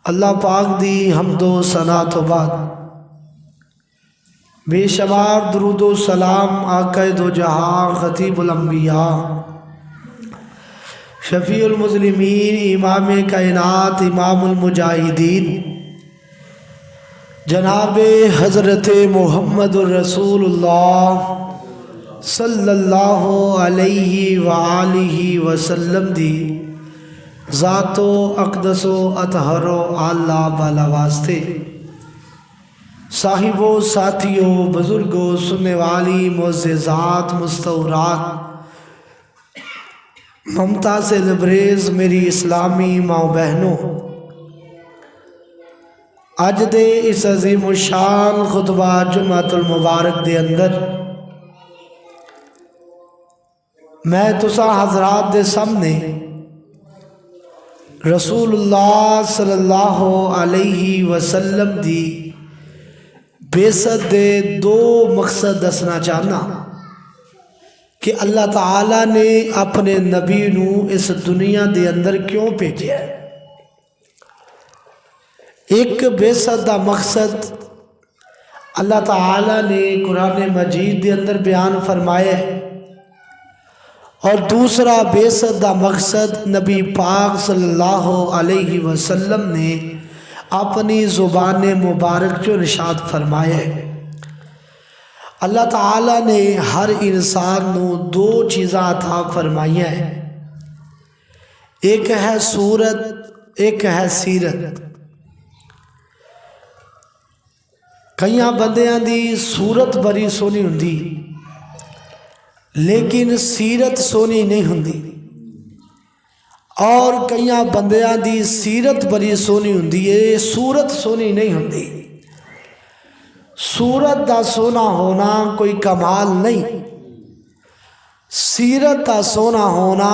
اللہ پاک دی حمد و ثنا تو بعد بے شمار درود و سلام آقا دو جہاں خطیب الانبیاء شفیع المذنبین امام کائنات امام المجاہدین جناب حضرت محمد الرسول اللہ صلی اللہ علیہ وآلہ وسلم دی ذات و اقدس و اطہر و اعلیٰ بالا واسطے صاحبوں ساتھیوں بزرگوں سننے والی معززات مستورات ممتا سے لبریز میری اسلامی ماں بہنوں، اج دے اس عظیم الشان خطبہ جمعۃ المبارک دے اندر میں تساں حضرات دے سامنے رسول اللہ صلی اللہ علیہ وسلم دی بیست دے دو مقصد دسنا چاہنا کہ اللہ تعالیٰ نے اپنے نبی نو اس دنیا دے اندر کیوں بھیجا ہے۔ ایک بیست دا مقصد اللہ تعالیٰ نے قرآن مجید دے اندر بیان فرمایا ہے، اور دوسرا بیست دا مقصد نبی پاک صلی اللہ علیہ وسلم نے اپنی زبان مبارک جو ارشاد فرمایا ہے۔ اللہ تعالیٰ نے ہر انسان نو دو چیزاں عطا فرمائی ہیں، ایک ہے صورت ایک ہے سیرت۔ کئیاں بندیاں دی صورت بڑی سونی ہوندی لیکن سیرت سونی نہیں ہوندی، اور کئیاں بندیاں دی سیرت بڑی سونی ہوندی ہے، صورت سونی نہیں ہوندی۔ صورت دا سونا ہونا کوئی کمال نہیں، سیرت دا سونا ہونا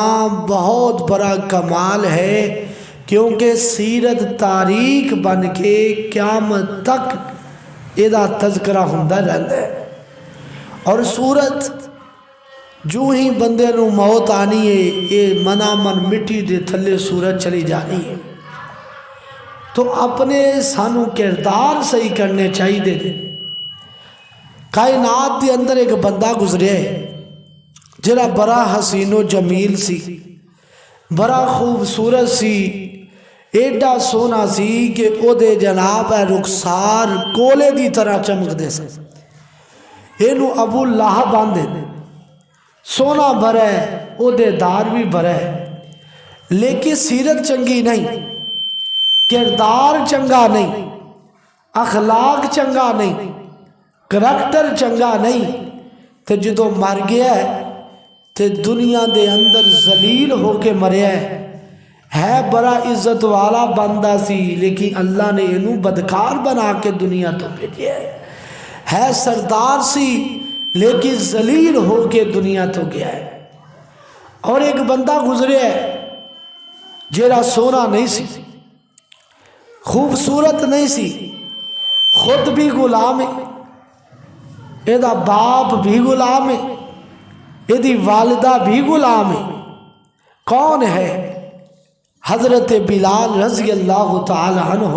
بہت بڑا کمال ہے، کیونکہ سیرت تاریخ بن کے قیامت تک ایدہ تذکرہ ہوندا رہندا ہے، اور صورت جو ہی بندے نو موت آنی ہے یہ منا من مٹی دے تھلے صورت چلی جانی ہے۔ تو اپنے سانو کردار صحیح کرنے چاہیے دے۔ کائنات دے اندر ایک بندہ گزرے ہے جڑا بڑا حسین و جمیل سی، بڑا خوبصورت سی، ایڈا سونا سی کہ او دے جناب رخسار کولے دی طرح چمک دے سے، اینو ابو لہب باندھے سونا بھرا ہے، او دے دار بھی بھرا ہے، لیکن سیرت چنگی نہیں، کردار چنگا نہیں، اخلاق چنگا نہیں، کریکٹر چنگا نہیں، تے جدو مر گیا ہے تے دنیا دے اندر ذلیل ہو کے مریا ہے بڑا عزت والا بندہ سی، لیکن اللہ نے انہوں بدکار بنا کے دنیا تو بھیجیا ہے سردار سی لیکن ذلیل ہو کے دنیا تو گیا ہے۔ اور ایک بندہ گزرے ہے جیرا سونا نہیں سی، خوبصورت نہیں سی، خود بھی غلام ہے، ایدہ باپ بھی غلام ہے، ایدی والدہ بھی غلام ہے۔ کون ہے؟ حضرت بلال رضی اللہ تعالی عنہ،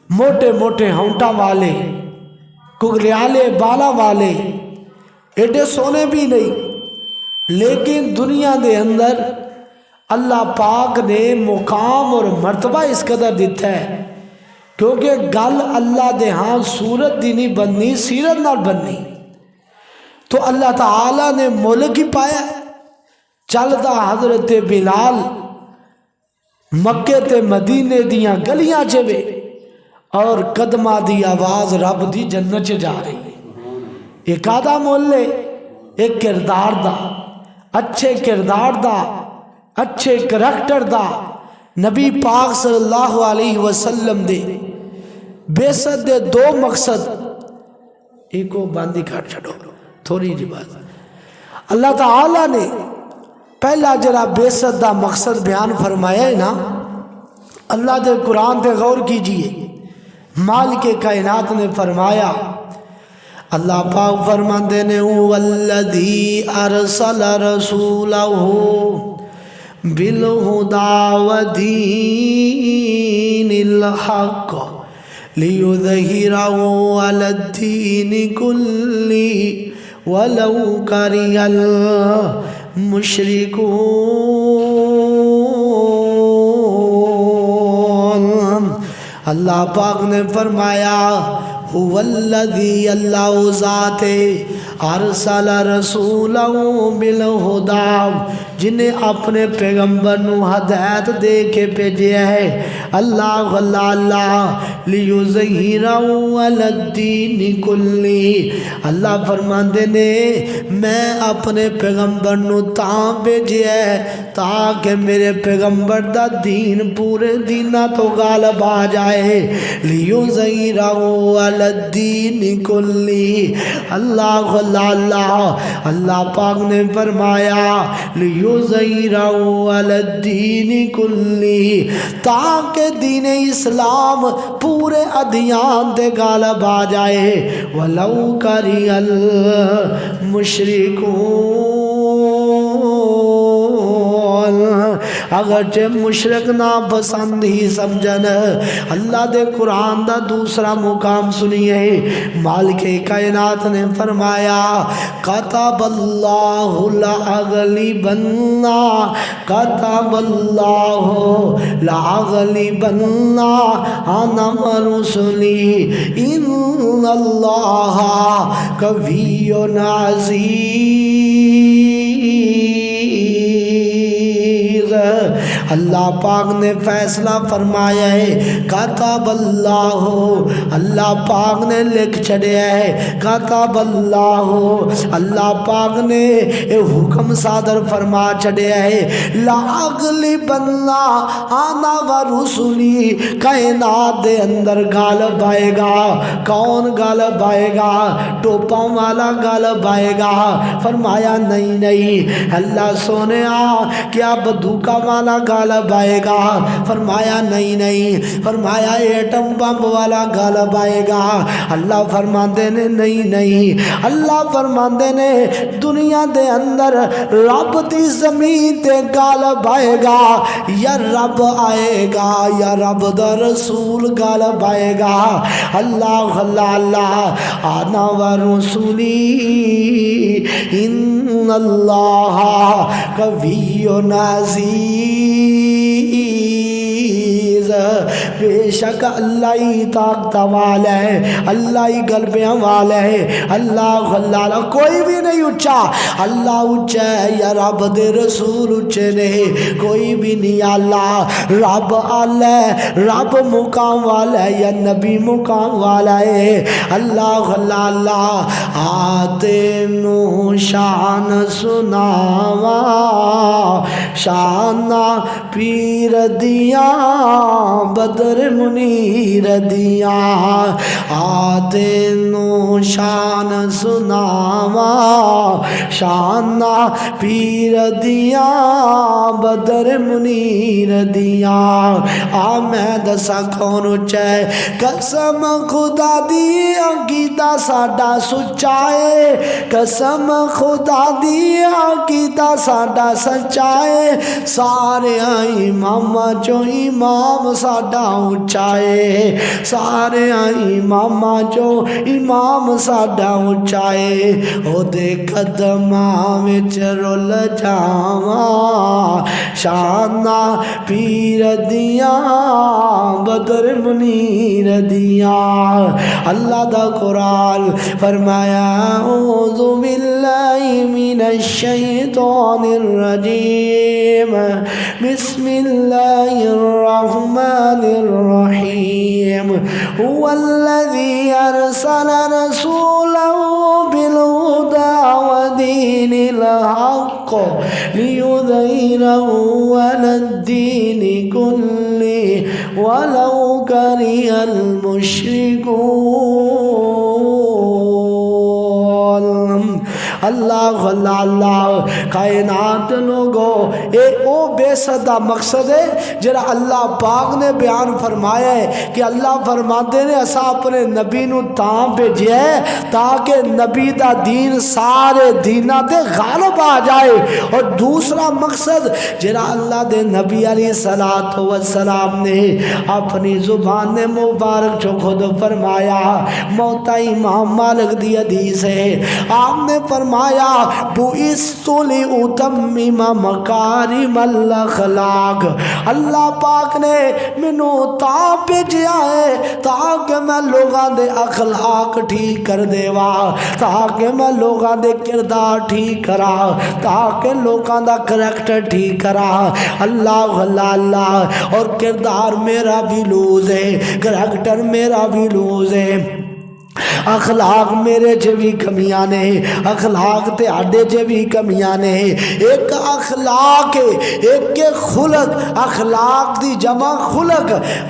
موٹے موٹے ہونٹا والے، کگریالے بالا والے، ایڈے سونے بھی نہیں، لیکن دنیا دے اندر اللہ پاک نے مقام اور مرتبہ اس قدر دیتا ہے، کیونکہ گل اللہ دے ہاں صورت دی نہیں بننی، سیرت نہ بننی۔ تو اللہ تعالیٰ نے ملک ہی پایا، چلتا حضرت بلال مکے تے مدینے دیاں گلیاں چوے، اور قدمہ دی آواز رب دی جنت چ جا رہی ہے۔ ایک آدھا مولے ایک کردار دا، اچھے کردار دا، اچھے کریکٹر دا، نبی پاک صلی اللہ علیہ وسلم دے بیست دے دو مقصد، ایک کو باندھی کر چھڑو تھوڑی جی بات۔ اللہ تعالیٰ نے پہلا جرا بیست دا مقصد بیان فرمایا ہے نا، اللہ دے قرآن تے غور کیجئے، مالک کائنات نے فرمایا، اللہ پاک فرماندے نے والذی ارسل رسولہ بالہدی ودین الحق لِيُظْهِرَهُ عَلَى الدِّينِ كُلِّهِ وَلَوْ كَرِهَ الْمُشْرِكُونَ۔ اللہ پاک نے فرمایا هو الذی اللہ ذات ارسل رسولہ بالہدی، جنہیں اپنے پیغمبر نو ہدایت دے کے بھیجا ہے۔ اللہ لیظہرہ علی الدین کلہ، اللہ فرماندے نے میں اپنے پیغمبر نو تاں بھیجا ہے تاکہ میرے پیغمبر دا دین پورے دینہ تو غالب آ جائے۔ لیظہرہ علی الدین کلہ، اللہ پاک نے فرمایا لیظہرہ علی الدین کلہ، تاکہ دین اسلام پورے ادیان دے غالب آ جائے۔ وَلَوْ كَرِهَ الْمُشْرِكُونَ، اگرچہ مشرک نا پسند ہی سمجھن۔ اللہ دے قرآن دا دوسرا مقام سنیے، مالک کائنات نے فرمایا کتب اللہ لأغلبن، کتب اللہ لأغلبن انا ورسلی ان اللہ قوی عزیز۔ اللہ پاک نے فیصلہ فرمایا ہے، کتب اللہ، اللہ پاک نے لکھ چھڑیا ہے، کتب اللہ، اللہ پاک نے حکم صادر فرما چھڑیا ہے، لَأَغْلِبَنَّ أَنَا وَرُسُلِي، کائنات دے اندر غالب آئے گا۔ کون غالب آئے گا؟ ٹوپاں والا غالب آئے گا؟ فرمایا نہیں نہیں، اللہ سونے کیا بدوکا والا غالب آئے گا؟ فرمایا نہیں نہیں، فرمایا ایٹم بم والا غالب آئے گا؟ اللہ فرماندے نے نہیں نہیں، اللہ فرماندے نے دنیا دے اندر رب دی زمین تے غالب آئے گا، یا رب آئے گا یا رب دا رسول غالب آئے گا۔ اللہ اللہ اللہ، آنا ورسولی ان اللہ قوی عزیز، بے شک اللہ ہی طاقت والا ہے، اللہ ہی غلبیاں والا ہے۔ اللہ اللہ، کوئی بھی نہیں اچھا، اللہ اچھا ہے یا رب دے رسول اچھے نہیں، کوئی بھی نہیں۔ اللہ رب اللہ، رب مقام والا ہے یا نبی مقام والا ہے۔ اللہ اللہ اللہ، آتے نو شان سناوا، شان پیر دیا بدر منیر دیا، آتے نو شان سناوا، شان پیر دیا بدر منیر دیا۔ میں دسا کون اچھا ہے؟ قسم خدا دی عقیدہ ساڈا سچا ہے، قسم خدا دی عقیدہ ساڈا سچا ہے، سارے امام چو امام ساڈا اچا ہے، سارے امام چو امام ساڈا اچا ہے۔ او دے قدماں وچ رول جاواں، شاناں پیر دیاں بدر منیر دیاں۔ اللہ دا قرآن فرمایا اعوذ باللہ من الشیطان الرجیم، بسم اللہ الرحمن الرحیم، هو الذی ارسل رسولہ بالہدى ودین الحق لیظہرہ علی الدین کلہ ولو کرہ المشرکون۔ اللہ اللہ اللہ، کائنات لوگو، اے او بیست دا مقصد ہے جڑا اللہ پاک نے بیان فرمایا ہے کہ اللہ فرماتے نے اسا اپنے نبی نو تاں بھیجیا ہے تاکہ نبی دا دین سارے دیناں تے غالب آ جائے۔ اور دوسرا مقصد جڑا اللہ دے نبی علیہ الصلوۃ والسلام نے اپنی زبان مبارک جو خود فرمایا، موتا امام مالک دی حدیث ہے، آپ نے فرمایا بعثت لأتمم مکارم الاخلاق، اللہ پاک نے مینوں تا بھیجیا ہے تاکہ میں لوگاں دے اخلاق ٹھیک کر دیوا، تاکہ میں لوگاں دے کردار ٹھیک کرا، تاکہ لوگاں دا کریکٹر ٹھیک کرا۔ اللہ اللہ اللہ، اور کردار میرا بھی لوز ہے، کریکٹر میرا بھی لوز ہے، اخلاق میرے چ بھی کمیاں نے، اخلاق تے آڈے چ بھی کمیاں نے۔ ایک اخلاق ہے، ایک کے خلق، اخلاق دی جمع خلق،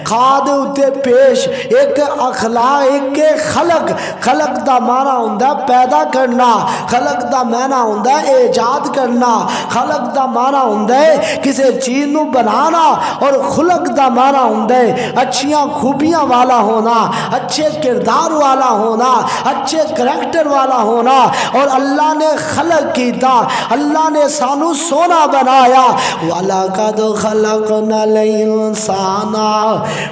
خاد اتے پیش، ایک اخلاق، ایک کے خلق، خلق دا معنی ہوندا پیدا کرنا، خلق دا معنی ہوندا ایجاد کرنا، خلق دا معنی ہوندا کسی چیز نو بنانا، اور خلق دا معنی ہوندا اچھیاں خوبیاں والا ہونا، اچھے کردار والا ہونا، اچھے کریکٹر والا ہونا۔ اور اللہ نے خلق کیتا، اللہ نے سانو سونا بنایا، وَلَقَدْ خَلَقْنَا الْإِنسَانَ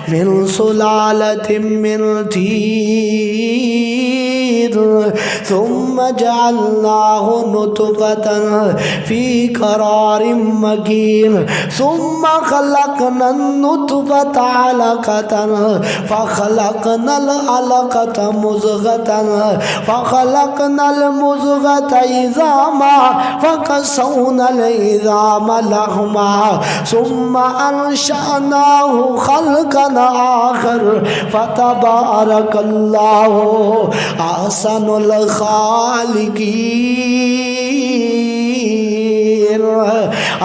مِنْ سُلَالَةٍ مِّنْ طِينٍ ثُمَّ جَعَلْنَاهُ نُطْفَةً فِي قَرَارٍ مَّكِينٍ ثُمَّ خَلَقْنَا النُّطْفَةَ عَلَقَةً فَخَلَقْنَا الْعَلَقَةَ مُضْغَةً فَخَلَقْنَا الْمُضْغَةَ عِظَامًا فَكَسَوْنَا الْعِظَامَ لَحْمًا ثُمَّ أَنشَأْنَاهُ خَلْقًا آخَرَ فَتَبَارَكَ اللَّهُ أَحْسَنُ الْخَالِقِينَ۔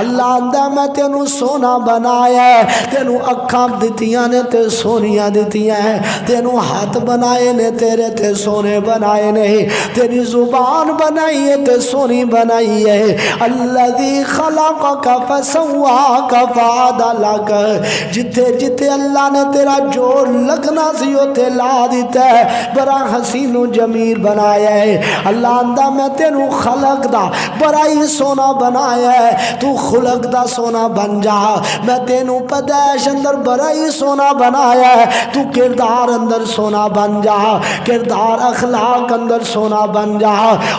اللہ آندہ میں تینوں سونا بنایا ہے، تینوں اکھاں دتیاں نے تے سونیاں دتیاں ہیں، تینوں ہاتھ بنائے نے تیرے تے سونے بنائے نے، تیری زبان بنائی ہے تے سونی بنائی ہے۔ الذی خلقک فسواک فعدلک، جتے جتے اللہ نے تیرا جوڑ لگنا سی تے لا دیتا ہے، بڑا حسین و جمیل بنایا ہے۔ اللہ آندہ میں تینوں خلق دا بڑا ہی سونا بنایا ہے، تو خلق دا سونا بن جا، میں تینوں پیدائش اندر بڑا ہی سونا بنایا ہے، تو کردار اندر سونا بن جا، کردار اخلاق اندر سونا بن جا۔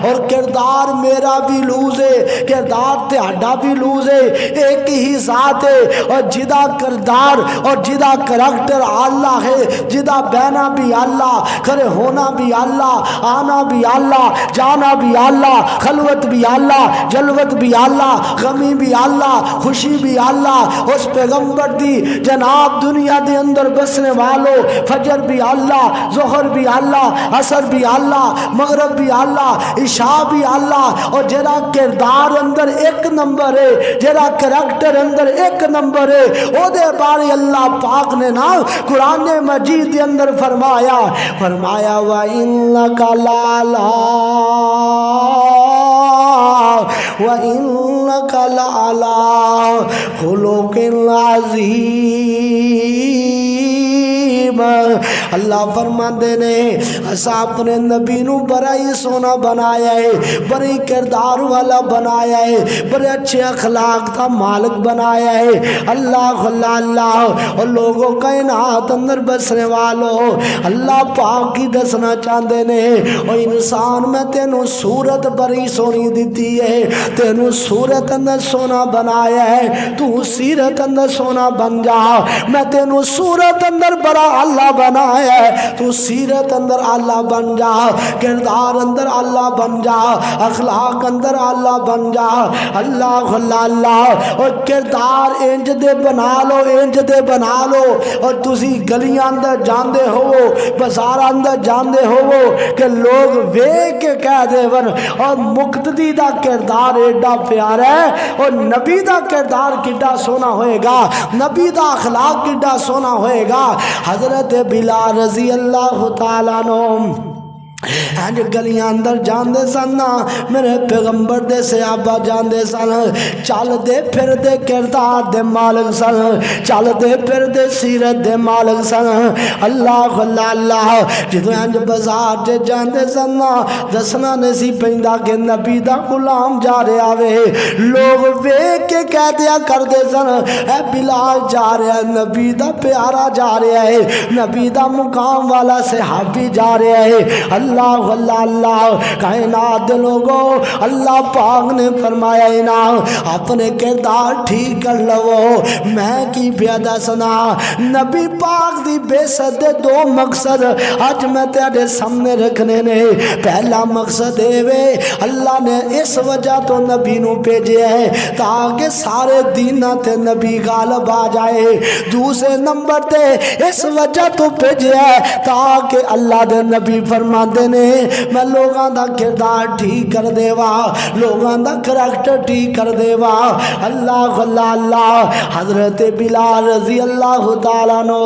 اور کردار میرا بھی لوز ہے، کردار تہاڈا بھی لوز ہے، ایک ہی ذات ہے، اور جدا کردار اور جدا کریکٹر اللہ ہے، جدا بہنا بھی اللہ، کھڑے ہونا بھی اللہ، آنا بھی اللہ، جانا بھی اللہ، خلوت بھی اللہ، جلوت بھی اللہ، غمی بھی اللہ، خوشی بھی اللہ۔ اس پیغمبر دی جناب دنیا دے اندر بسنے والوں، فجر بھی اللہ، ظہر بھی اللہ، عصر بھی اللہ، مغرب بھی اللہ، عشاء بھی اللہ۔ اور جڑا کردار اندر ایک نمبر ہے، جڑا کریکٹر اندر ایک نمبر ہے، او دے بارے اللہ پاک نے نا قرآن مجید دے اندر فرمایا وَإِنَّكَ لَعَلَىٰ وَإِنَّكَ لَعَلَىٰ خُلُقٍ عَظِيمٍ۔ اللہ فرماندے نے اسا اپنے نبی نو بڑا ہی سونا بنایا ہے، بڑی کردار والا بنایا ہے، بڑے اچھے اخلاق کا مالک بنایا ہے۔ اللہ اللہ اللہ، اور لوگوں کائنات اندر بسنے والوں اللہ پاک کی دسنا چاہتے نے، اور انسان میں تینوں صورت بڑی سونی دیتی ہے، تینوں صورت اندر سونا بنایا ہے، تو سیرت اندر سونا بن جا۔ میں تینوں صورت اندر بڑا اللہ بنایا ہے، تو سیرت اندر اللہ بن جا، کردار اندر اللہ بن جا، اخلاق اندر اللہ بن جا۔ اللہ اللہ اللہ، اور کردار انج دے بنا لو، انج دے بنا لو، اور تسی گلیاں اندر جاندے ہو، بازار اندر جاندے ہو کہ لوگ ویکھ کے کہہ دے ون اور مقتدی دا کردار ایڈا پیارا ہے، اور نبی دا کردار کڈا سونا ہوئے گا، نبی دا اخلاق کڈا سونا ہوئے گا۔ حضرت بلال رضی اللہ تعالیٰ عنہ انج گلیاں اندر جاندے سن میرے پیغمبر دے صحابہ جاندے سن چل دے پھر دے کردار دے مالک سن چل دے پھر دے سیرت دے مالک سن اللہ اللہ اللہ جدو انج بازار جے جاندے سن دسنا نہیں پیندا کہ نبی دا غلام جا رہا وے لوگ ویکھ کے کہہ دیا کردے سن اے بلال جا رہا ہے نبی دا پیارا جا رہا ہے نبی دا مقام والا صحابی جا رہا ہے اللہ اللہ اللہ کائنات دے لوگوں اللہ پاک نے فرمایا نا اپنے کردار ٹھیک کر لو میں کی بیادہ سنا نبی پاک دی بے ست دے دو مقصد آج میں تیرے سامنے رکھنے نے پہلا مقصد ہے وے اللہ نے اس وجہ تو نبی نو بھیجے ہے تاکہ سارے دینہ تے نبی غالب آ جائے دوسرے نمبر تے اس وجہ تو بھیجے ہے تاکہ اللہ دے نبی فرما دینے میں لوگاں دا کردار ٹھیک کر دے وا لوگاں دا کریکٹر ٹھیک کر دے وا اللہ اللہ اللہ حضرت بلال رضی اللہ تعالیٰ نو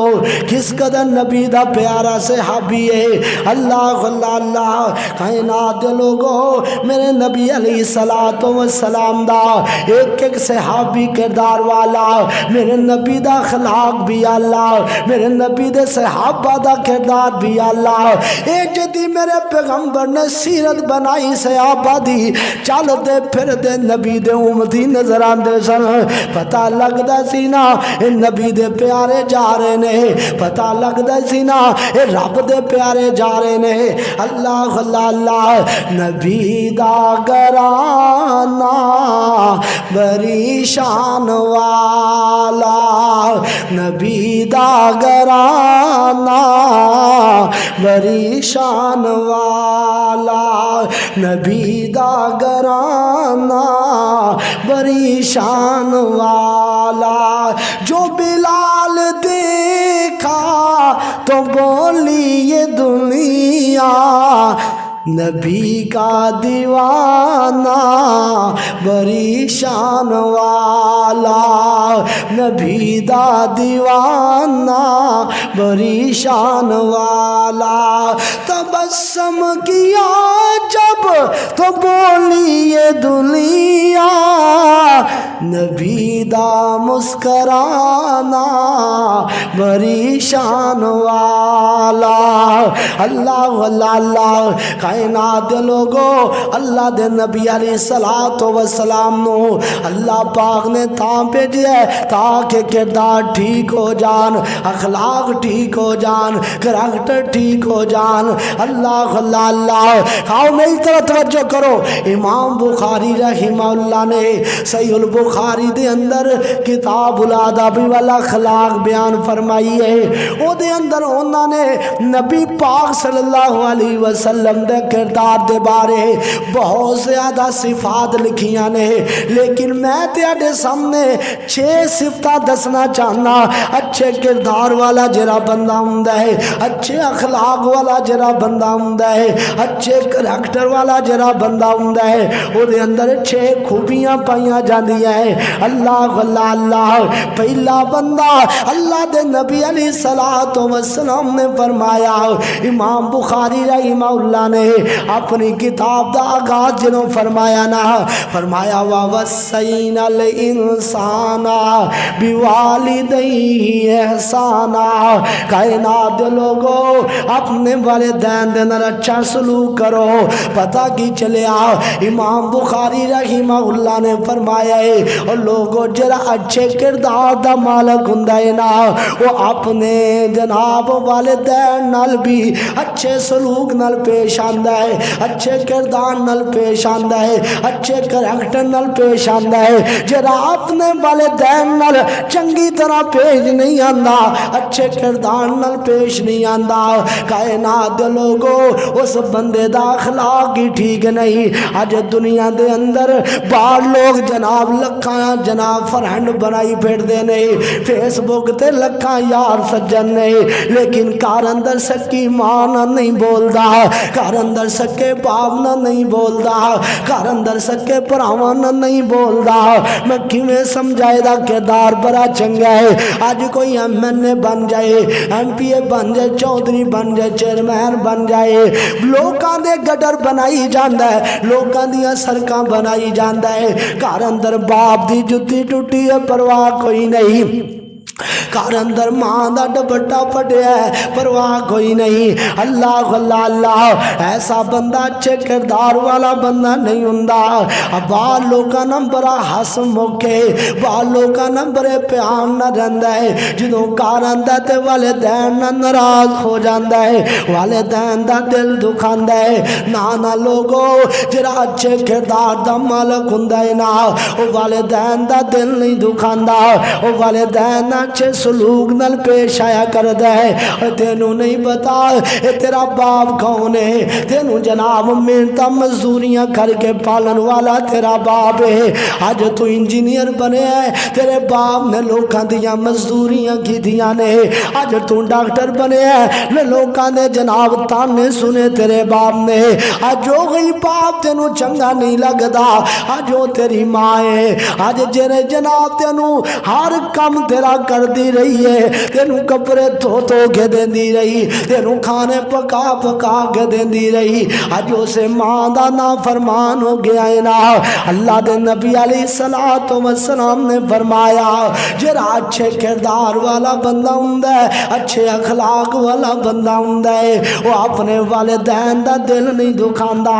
کس قدر نبی دا پیارا صحابی ہے اللہ اللہ اللہ کائنات دے لوگوں میرے نبی علیہ السلام دا ایک ایک صحابی کردار والا میرے نبی دا اخلاق بھی اللہ میرے نبی دے صحابہ دا کردار بھی اللہ اے جدی میرے پیغمبر نے سیرت بنائی صحابہ دی چل دے پھر دے نبی دے امتی نظر آندے سن پتہ لگ دا سینا اے نبی دے پیارے جا رہے نے پتہ لگ دا سینا اے رب دے پیارے جا رہے نے اللہ اللہ اللہ نبی دا گرانا بری شان والا نبی دا گرانا بری شان والا نبی دا گرانا بری شان والا جو بلال دیکھا تو بولی یہ دنیا نبی کا دیوانہ بری شان والا نبی دا دیوانہ بری شان والا تبسم کیا جب تو بولی یہ دنیا نبی دا مسکرانا بری شان والا اللہ اللہ اللہ کائنات دے لوگوں اللہ دے نبی علیہ السلام نو اللہ پاک نے تاں بھیجیا ہے تاکہ کردار ٹھیک ہو جان اخلاق ٹھیک ہو جان کریکٹر ٹھیک ہو جان اللہ اللہ اللہ آؤ میری طرف توجہ کرو امام بخاری رحمہ اللہ نے صحیح البخاری دے اندر کتاب الادب والاخلاق بیان فرمائی ہے او دے اندر انہوں نے نبی پاک صلی اللہ علیہ وسلم دے کردار دے بارے بہت زیادہ صفات لکھیاں نے لیکن میں تیرے سامنے 6 صفتہ دسنا چاہنا اچھے کردار والا جرا بندہ ہوندا ہے اچھے اخلاق والا جرا بندہ ہوندا ہے اچھے کریکٹر والا جرا بندہ ہوندا ہے او دے اندر 6 خوبیاں پائیاں جاندیاں ہیں اللہ اللہ اللہ پہلا بندہ اللہ دے نبی علیہ السلام نے فرمایا امام بخاری رحمہ اللہ نے اپنی کتاب دا آغاز جنوں فرمایا نا فرمایا وَوَصَّيْنَا الْإِنسَانَ بِوَالِدَيْهِ احسانا کائنات دے لوگوں اپنے والدین دے نال اچھا سلوک کرو پتہ کی چلیا امام بخاری رحمہ اللہ نے فرمایا ہے اور لوگوں جرا اچھے کردار دا مالک ہوندا ہے نا وہ اپنے جناب والدین نال بھی اچھے سلوک نال پیش آندا ہے اچھے کردار نال پیش آندا ہے اچھے کریکٹر نال پیش آندا ہے جرا اپنے والدین نال چنگی طرح پیش نہیں آندا اچھے کردار نال پیش نہیں آندا کائنات دے لوگوں اس بندے دا اخلاق ہی ٹھیک نہیں آج دنیا دے اندر باہر لوگ جناب لکھاں جناب فرہنڈ بنائی پھر دے نہیں فیس بک تے لکھاں یار سجن نہیں لیکن کار اندر سکی مان نہیں بول دا کار اندر سکے باپ نہ نہیں بولدا، گھر اندر سکے بھراواں نہ نہیں بولدا، میں کیویں سمجھائے دا کردار بڑا چنگا ہے۔ اج کوئی ایم این اے بن جائے، ایم پی اے بن جائے، چودھری بن جائے، چیئرمین بن جائے، لوکاں دے گڈر بنائی جاندا ہے، لوکاں دیاں سڑکاں بنائی جاندا ہے، گھر اندر باپ دی جُتی ٹوٹی ہے پرواہ کوئی نہیں، گھر اندر ماں دا دوپٹہ پھٹیا ہے پرواہ کوئی نہیں۔ اللہ اللہ اللہ، ایسا بندہ اچھے کردار والا بندہ نہیں ہوندا۔ بعض لوکاں نہ بڑا ہس موکے، بعض لوکاں نہ بڑے پیار نہ رہندا ہے، جدوں گھر آندا تے والدین نہ ناراض ہو جاندا ہے، والدین دا دل دکھاندا ہے۔ نہ لوگو جڑا اچھے کردار دا مالک ہوندا ہے نا، او والدین دا دل نہیں دکھاندا، او والدین اچھے سلوک نال پیش آیا کردا ہے۔ اور تینوں نہیں پتا اے تیرا باپ کون ہے، تینوں جناب محنتاں مزدوریاں کر کے پالن والا تیرا باپ ہے۔ اج تو انجینئر بنے ہے، تیرے باپ نے لوکاں دیاں مزدوریاں کیتیاں نے۔ اج تو ڈاکٹر بنے ہے، لوکاں نے جناب تانے سنے تیرے باپ نے۔ اج جو گئی باپ تینوں چنگا نہیں لگدا، اج وہ تیری ماں ہے، اج جڑے جناب تینوں ہر کم تیرا کر دی رہی ہے، تینوں کپڑے دھو کے دیندی رہی، تینوں کھانے پکا کے دیندی رہی، اج اسے ماں دا نافرمان ہو گیا ہے نا۔ اللہ دے نبی علیہ الصلوۃ والسلام نے فرمایا جڑا اچھے کردار والا بندہ ہوندا ہے، اچھے اخلاق والا بندہ ہوندا ہے، وہ اپنے والدین دا دل نہیں دکھاندا۔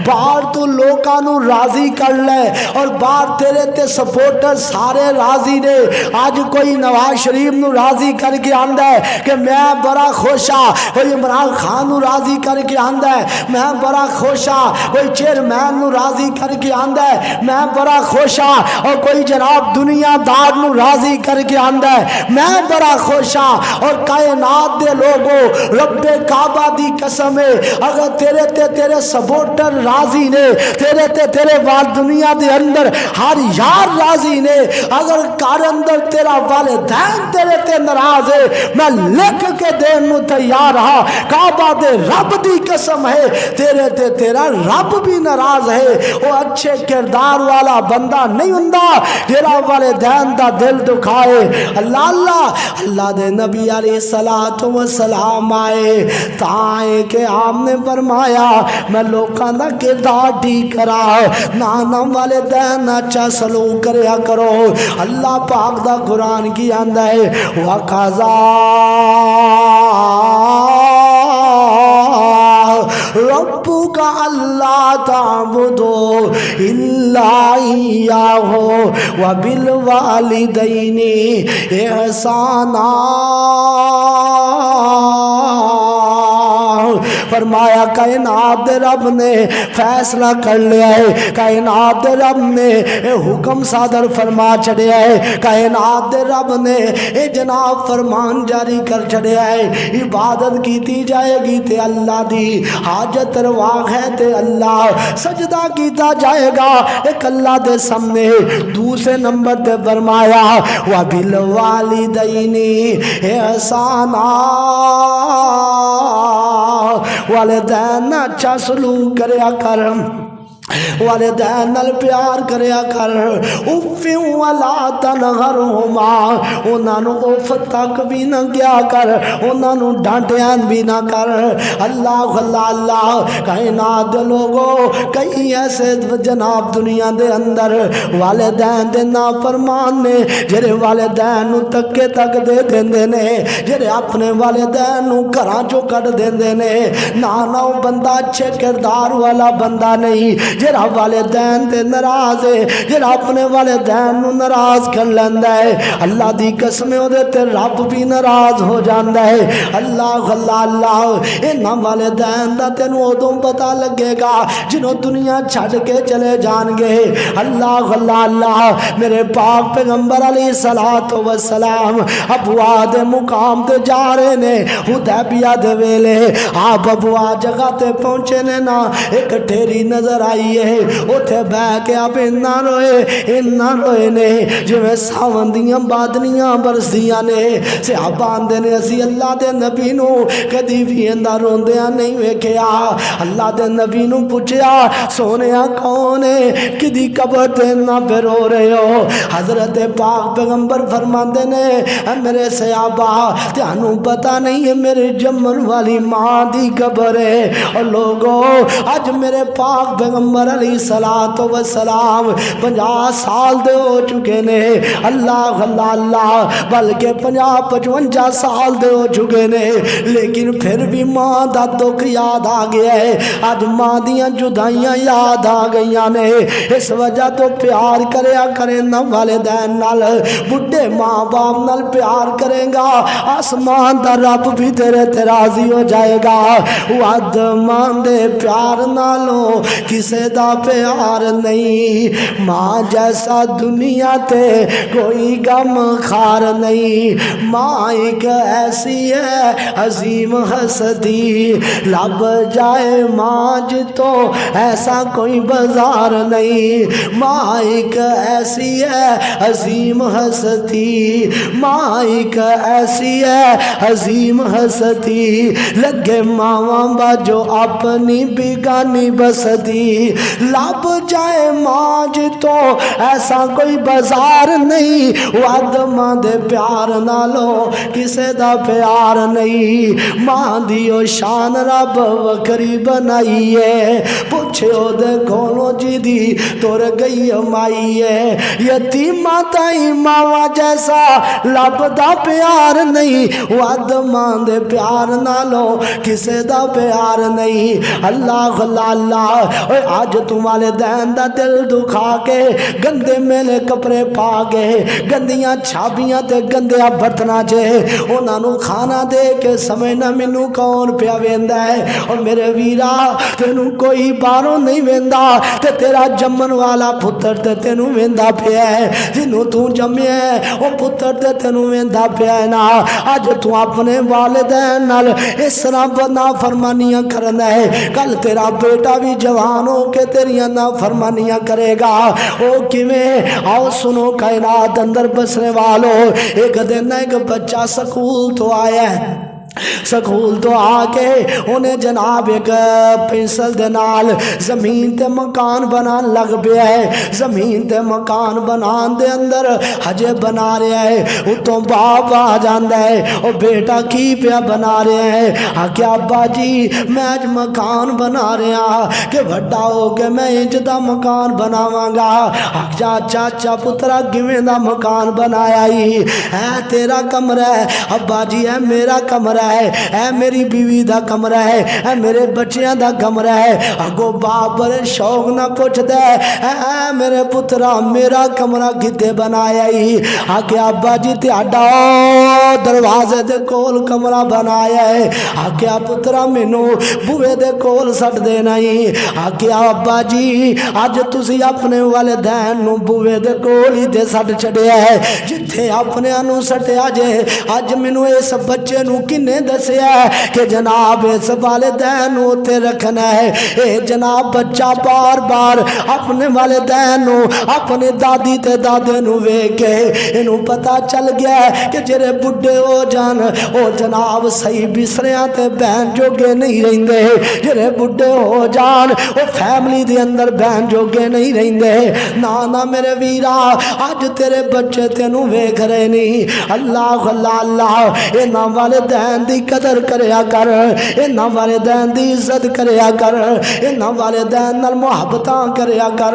باہر تو لوکاں نو راضی کر لے اور باہر تیرے تے سپورٹر سارے راضی نے۔ آج کوئی نواز شریف نو راضی کر کے آندا ہے کہ میں بڑا خوش ہاں، کوئی عمران خان نو راضی کر کے آندا ہے میں بڑا خوش ہاں، کوئی چیئرمین نو راضی کر کے آندا ہے میں بڑا خوش ہاں، اور کوئی جناب دنیا دار نو راضی کر کے آندا ہے میں بڑا خوش ہاں۔ اور کائنات دے لوگوں رب کعبہ دی قسم ہے، اگر تیرے تے تیرے سپورٹر راضی نے، تیرے تے تیرے وال دنیا دے اندر ہر یار راضی نے، اگر کار اندر تیرا والدین تیرے تے ناراض ہے، میں لکھ کے دین نو تیار ہاں، کعبہ دے رب دی قسم ہے تیرے تے تیرا رب بھی ناراض ہے۔ وہ اچھے کردار والا بندہ نہیں ہوندا جڑا والدین دا دل دکھائے۔ اللہ اللہ اللہ دے نبی علیہ الصلوۃ والسلام آئے تائیں کہ آپ نے فرمایا میں لوکاں دا کردار ٹھیک کرا، نانا والدین اچھا سلوک کریا کرو۔ اللہ پاک دا قرآن کی آندا ہے وَقَضَى رَبُّكَ أَلَّا تَعْبُدُوا إِلَّا إِيَّاهُ وَبِالْوَالِدَيْنِ إِحْسَانًا۔ فرمایا کائنات دے رب نے فیصلہ کر لیا ہے، کائنات دے رب نے حکم صادر فرما چھڑیا ہے، کائنات دے رب نے اے جناب فرمان جاری کر چھڑیا ہے، عبادت کیتی جائے گی تے اللہ دی، حاجت روا ہے تے اللہ، سجدہ کیتا جائے گا ایک اللہ دے سامنے۔ دوسرے نمبر تے فرمایا وَبِالْوَالِدَيْنِ إِحْسَانًا، والدین اچھا سلوک کریا کر، والدین نال پیار کریا کر، اف ولا تنہرہما، انہاں نو اف تک بھی نہ کیا کر، انہاں نو ڈانٹیا بھی نہ کر۔ اللہ اللہ اللہ کائنات دے لوگوں کئی ایسے جناب دنیا دے اندر والدین دے نافرمان نے جڑے والدین نو تکے تک دے دیندے نے، جڑے اپنے والدین نو گھراں چوں کڈ دیندے نے۔ نہ بندہ اچھے کردار والا بندہ نہیں جڑا والدین تے ناراض ہے، جڑا اپنے والدین نو ناراض کر لیندا ہے، اللہ دی قسم او دے تے رب بھی ناراض ہو جاندا ہے۔ اللہ اللہ اللہ انہاں والدین دا تینوں ادوں پتہ لگے گا جنوں دنیا چھڈ کے چلے جان گے۔ اللہ اللہ اللہ میرے پاک پیغمبر علیہ الصلوۃ والسلام ابوا دے مقام تے جا رہے نے، حدیبیہ دے ویلے آپ ابوا جگہ تے پہنچے نے نا، ایک ٹھیری نظر آئی ہے اوتھے بہ کے آپ اینا روئے نے جویں ساون دیاں بادلیاں برسدیاں نے صحابہ آندے نے اسی اللہ دے نبی نو کدی بھی اندا روندیاں نہیں ویکھیا اللہ دے نبی نو پوچھیا سونیا کون ہے کدی قبر تے نہ پہ رو رہے ہو حضرت پاک پیغمبر فرماندے نے اے میرے صحابہ تانوں پتہ نہیں ہے میرے جمن والی ماں دی قبر ہے اور لوگوں اج میرے پاک پیغمبر علیہ الصلوۃ والسلام 50 سال دے ہو چکے نے اللہ اللہ اللہ بلکہ 50-55 سال دے ہو چکے نے لیکن پھر بھی ماں دا دکھ یاد آ گیا ہے اج ماں دیاں جدائیاں یاد آ گئیاں نے اس وجہ تو پیار کریا کرے نہ والدین نال بڈھے ماں باپ نال پیار کرے گا آسمان دا رب بھی تیرے تے راضی ہو جائے گا ود مان دے پیار نالوں کسے دا پیار نہیں ماں جیسا دنیا تے کوئی غم خار نہیں ماں ایک ایسی ہے عظیم ہستی لب جائے ماں تو ایسا کوئی بازار نہیں ماں ایک ایسی ہے عظیم ہستی ماں ایک ایسی ہے عظیم ہستی لگے ماں باجو اپنی بیگانی بستی لب جائے ماں تو ایسا کوئی بازار نہیں ود ماں دے پیار نالو کسے دا پیار نہیں ماں دیو شان رب وکری بنائی ہے پوچھو دے کولو جی دی تور گئی مائی ہے یتیمہ تائی ماں جیسا لب دا پیار نہیں ود ماں دے پیار نالو کسے دا پیار نہیں اللہ اللہ اللہ آج تم والدین دا دل دکھا کے گندے میلے کپڑے پا گئے گندیاں چھابیاں تے گندیا برتنا چے انہاں نو کھانا دے کے سمجھنا مینوں کون پیا ویندا ہے اور میرے ویرا تینوں کوئی باروں نہیں ویندا تے تیرا جمن والا پتر تے تینوں ویندا پیا ہے جنوں تو جمیا ہے او پتر تے تینوں ویندا پیا ہے نا اج تو اپنے والدین نال اس طرح نافرمانیاں کرنا ہے کل تیرا بیٹا بھی جوان ہو کے تیریاں نافرمانیاں کرے گا او کیویں آؤ سنو کائنات اندر بسنے والوں ایک دن ایک بچہ سکول تو آیا ہے سکول تو آ کے انہیں جناب ایک پینسل دے نال زمین تے مکان بنان لگ پیا ہے زمین تے مکان بنان دے اندر ہجے بنا رہا ہے اتوں باپ آ جاندا ہے او بیٹا کی پیا بنا رہے ہیں آکے ابا جی میں اج مکان بنا رہا کہ وڈا ہو کے میں انج دا مکان بناواں گا آکھیا چاچا پترا کیویں دا مکان بنایا ہی اے تیرا کمرہ ہے ابا جی اے میرا کمرہ ہے اے میری بیوی دا کمرہ ہے اے میرے بچیاں دا کمرہ ہے اگو باپ بڑے شوق نہ پوچھ دے اے میرے پترا میرا کمرہ کتے بنایا ہی آکے ابا جی تہاڈا دروازے دے کول کمرہ بنایا ہے آکے پترا مینوں بوئے دے کول سٹ دینا ہی آکے ابا جی اج تسی اپنے والدین نو بوئے دے کول ہی تے سٹ چھڈیا ہے جتھے اپنے انو سٹیا جے اج مینوں اس بچے نو کنے دسیا ہے کہ جناب اس والدین ہوتے رکھنا ہے اے جناب بچہ بار بار اپنے والدین اپنے دادی تے دادے نو ویکھ کے انہوں پتا چل گیا ہے کہ جڑے بڈھے ہو جان او جناب صحیح بسریاں تے بہن جوگے نہیں رہندے جڑے بڈھے ہو جان او فیملی دے اندر بہن جوگے نہیں رہندے نا میرے ویرا اج تیرے بچے تینوں ویکھ رہے نہیں اللہ اللہ اللہ انہاں والدین دی قدر کریا کر انہاں والدین دی عزت کریا کر انہاں والدین نال محبتاں کریا کر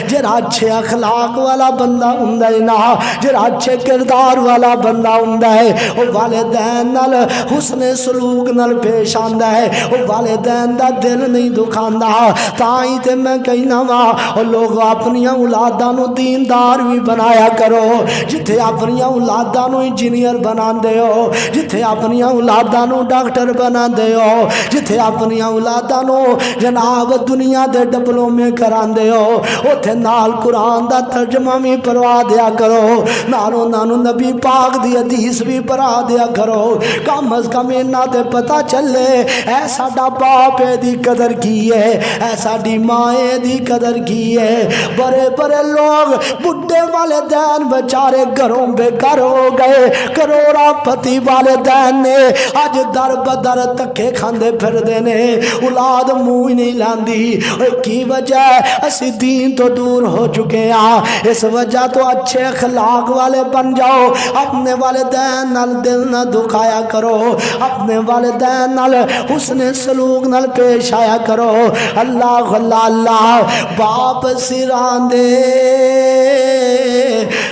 جڑا اچھے اخلاق والا بندہ ہوندا ہے نا جڑا اچھے کردار والا بندہ ہوندا ہے او والدین نال حسن سلوک نال پیش آندا ہے او والدین دا دل نہیں دکھاندا تاں تے میں کہنا وا او لوگ اپنی اولاداں نو دیندار بھی بنایا کرو جتھے اپنی اولاداں نو انجینئر بناندے ہو جتھے اپنی اولاداں نو ڈاکٹر بنا دیو جتھے اپنی اولاداں نو جناب دنیا دے ڈپلومے کراندے ہو اوتھے نال قرآن دا ترجمہ بھی پڑھوا دیا کرو نالوں نانو نبی پاک دی حدیث بھی پڑھا دیا کرو کم از کم انہاں تے پتہ چلے اے ساڈا باپ دی قدر کی ہے اے ساڈی ماں دی قدر کی ہے بڑے بڑے لوگ بڈھے والدین بیچارے گھروں بے گھر ہو گئے کروڑا پتی والدین نے اج در بدر تکے کھاندے پھر دینے اولاد منہ ہی نہیں لاندی کی وجہ اسی دین تو دور ہو چکے ہیں اس وجہ تو اچھے اخلاق والے بن جاؤ اپنے والدین نال دل نہ دکھایا کرو اپنے والدین نال حسن سلوک نال پیش آیا کرو اللہ اللہ اللہ باپ سران دے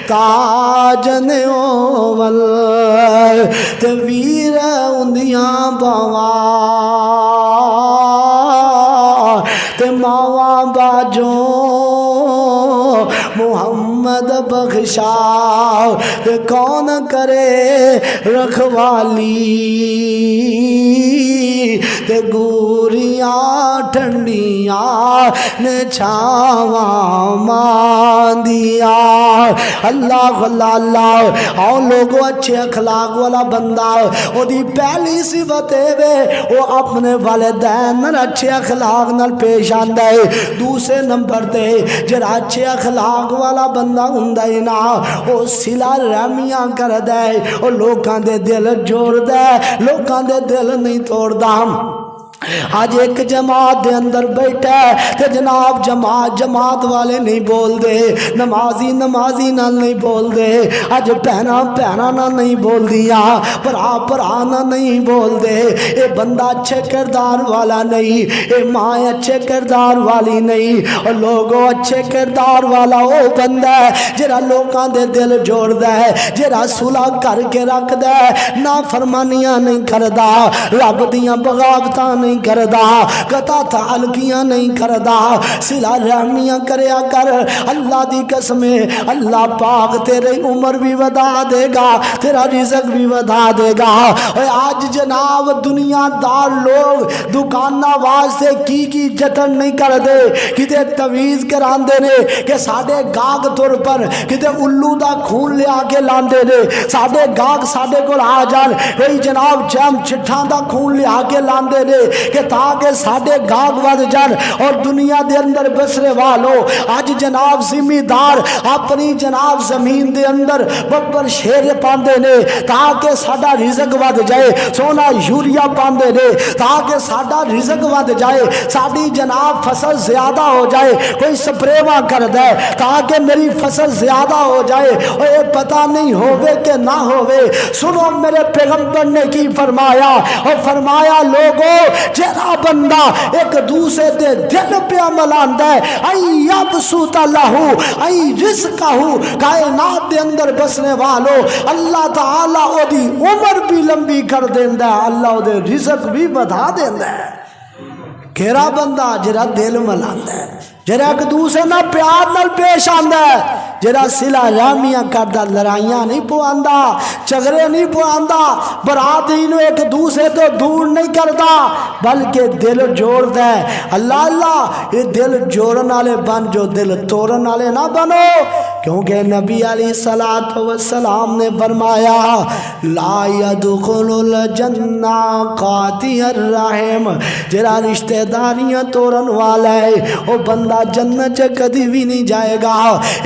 تاجن اول تے ویر اندیاں باوا تے ماوا باجو محمد بخشا تے کون کرے رکھوالی تے گوریاں ٹھنڈیاں نے چھاواں ماندیا اللہ اللہ اللہ اور لوگوں اچھے اخلاق والا بندہ او دی پہلی صفت ہے وہ اپنے والدین نال اچھے اخلاق نال پیش آندا ہے دوسرے نمبر تے جڑا اچھے اخلاق والا بندہ ہوندا ہے نا او صلہ رحمیاں کردا ہے او لوکاں دے دل جوڑدا ہے لوکاں دے دل نہیں توڑدا آج ایک جماعت دے اندر بیٹھا ہے تے جناب جماعت والے نہیں بول دے نمازی نہ نہیں بول دے آج پہنا نہ نہیں بول دیا پرا نہ نہیں بول دے اے بندہ اچھے کردار والا نہیں اے ماں اچھے کردار والی نہیں اور لوگوں اچھے کردار والا او بندہ ہے جرا لوکاں دے دل جوڑ دے جرا صلح کر کے رکھ دے نافرمانیاں نہیں کردا رب دیاں بغاوتاں نہیں کردا قطع تعلقیاں نہیں کردا صلہ رحمیاں کریا کر اللہ دی قسم اللہ پاک تیرے عمر بھی ودا دے گا تیرا رزق بھی ودا دے گا اور آج جناب دنیا دار لوگ دکانہ واسطے کی جتن نہیں کر دے کتے تویز کران دے نے کہ ساڑے گاگ تر پر کتے الو دا خون لیا کے لاندے نے ساڑے گاگ ساڑے کو آ جان کوئی جناب جام چٹھان دا خون لیا کے لاندے نے کہ تاکہ ساڑے گاگ ود جان اور دنیا دے اندر بسرے والو آج جناب زمیندار اپنی جناب زمین دے اندر ببر شیر پاندے نے تاکہ ساڑا رزق ود جائے سونا یوریا پاندے نے تاکہ ساڑا رزق ود جائے ساڑی جناب فصل زیادہ ہو جائے کوئی سپریواں کر دے تاکہ میری فصل زیادہ ہو جائے اور یہ پتہ نہیں ہوئے کہ نہ ہوئے سنو میرے پیغمبر نے کی فرمایا اور فرمایا لوگوں جہاں بندہ ایک دوسرے دے دل پہ عمل آندہ ہے ای یبسوط لہو ای رزقہو کائنات دے اندر بسنے والو اللہ تعالیٰ او دی عمر بھی لمبی کر دیندہ ہے اللہ او دے رزق بھی بڑھا دیندہ ہے کیرا بندہ جرا دل ملاندہ ہے جرا ایک دوسرے نہ پیار نال پیش آندہ ہے جرا صلہ رحمیاں کردہ لڑائیاں نہیں پواندہ چگرے نہیں پواندہ برادرینو ایک دوسرے تو دور نہیں کردہ بلکہ دل جوڑ دے اللہ اللہ یہ دل جوڑن والے بن جو دل توڑن والے نہ بنو کیونکہ نبی علیہ السلام نے فرمایا لا يدخل الجنہ قاطع الرحم جرا رشتہ داریاں توڑن والا ہے وہ بندہ جنت کدی بھی نہیں جائے گا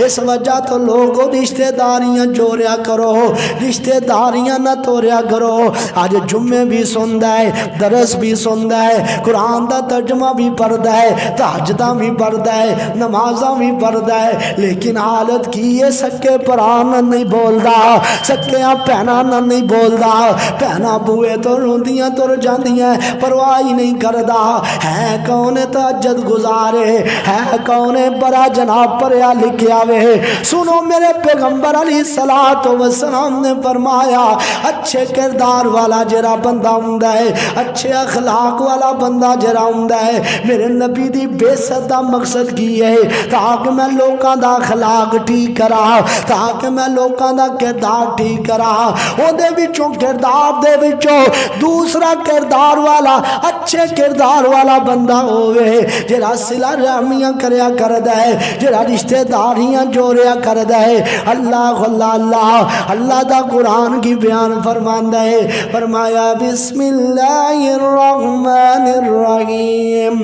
اس وجہ تو لوگوں رشتہ داریاں جوڑیا کرو رشتہ داریاں نہ توڑیا کرو آج جمعے بھی سندا ہے درس بھی سندا ہے قرآن دا ترجمہ بھی پڑھدا ہے تہجداں بھی پڑھدا ہے نمازاں بھی پڑھدا ہے لیکن حالت کی یہ سکے پران نہیں بولدا سکیاں پہنا نہیں بولدا پہنا بوئے تو روندیاں تو جاندیاں پرواہی نہیں کردا ہے کون تہجد گزارے ہے کون بڑا جناب پریا لکھیا وے سنو میرے پیغمبر علیہ السلام نے فرمایا اچھے کردار والا جرا بندہ ہوندا ہے اچھے اخلاق والا بندہ جرا ہوندا ہے میرے نبی دی بے ست دا مقصد کی ہے تاکہ میں لوکاں دا اخلاق ٹھیک کرا تاکہ میں لوکاں دا کردار ٹھیک کرا او دے وچوں کردار دے وچوں دوسرا کردار والا اچھے کردار والا بندہ ہوئے جڑا صلہ رحمیاں کریا کردا ہے جڑا رشتہ داریاں جوڑیا کردا ہے اللہ اللہ اللہ اللہ دا قرآن کی بیان فرماندا ہے فرمایا بسم اللہ الرحمن الرحیم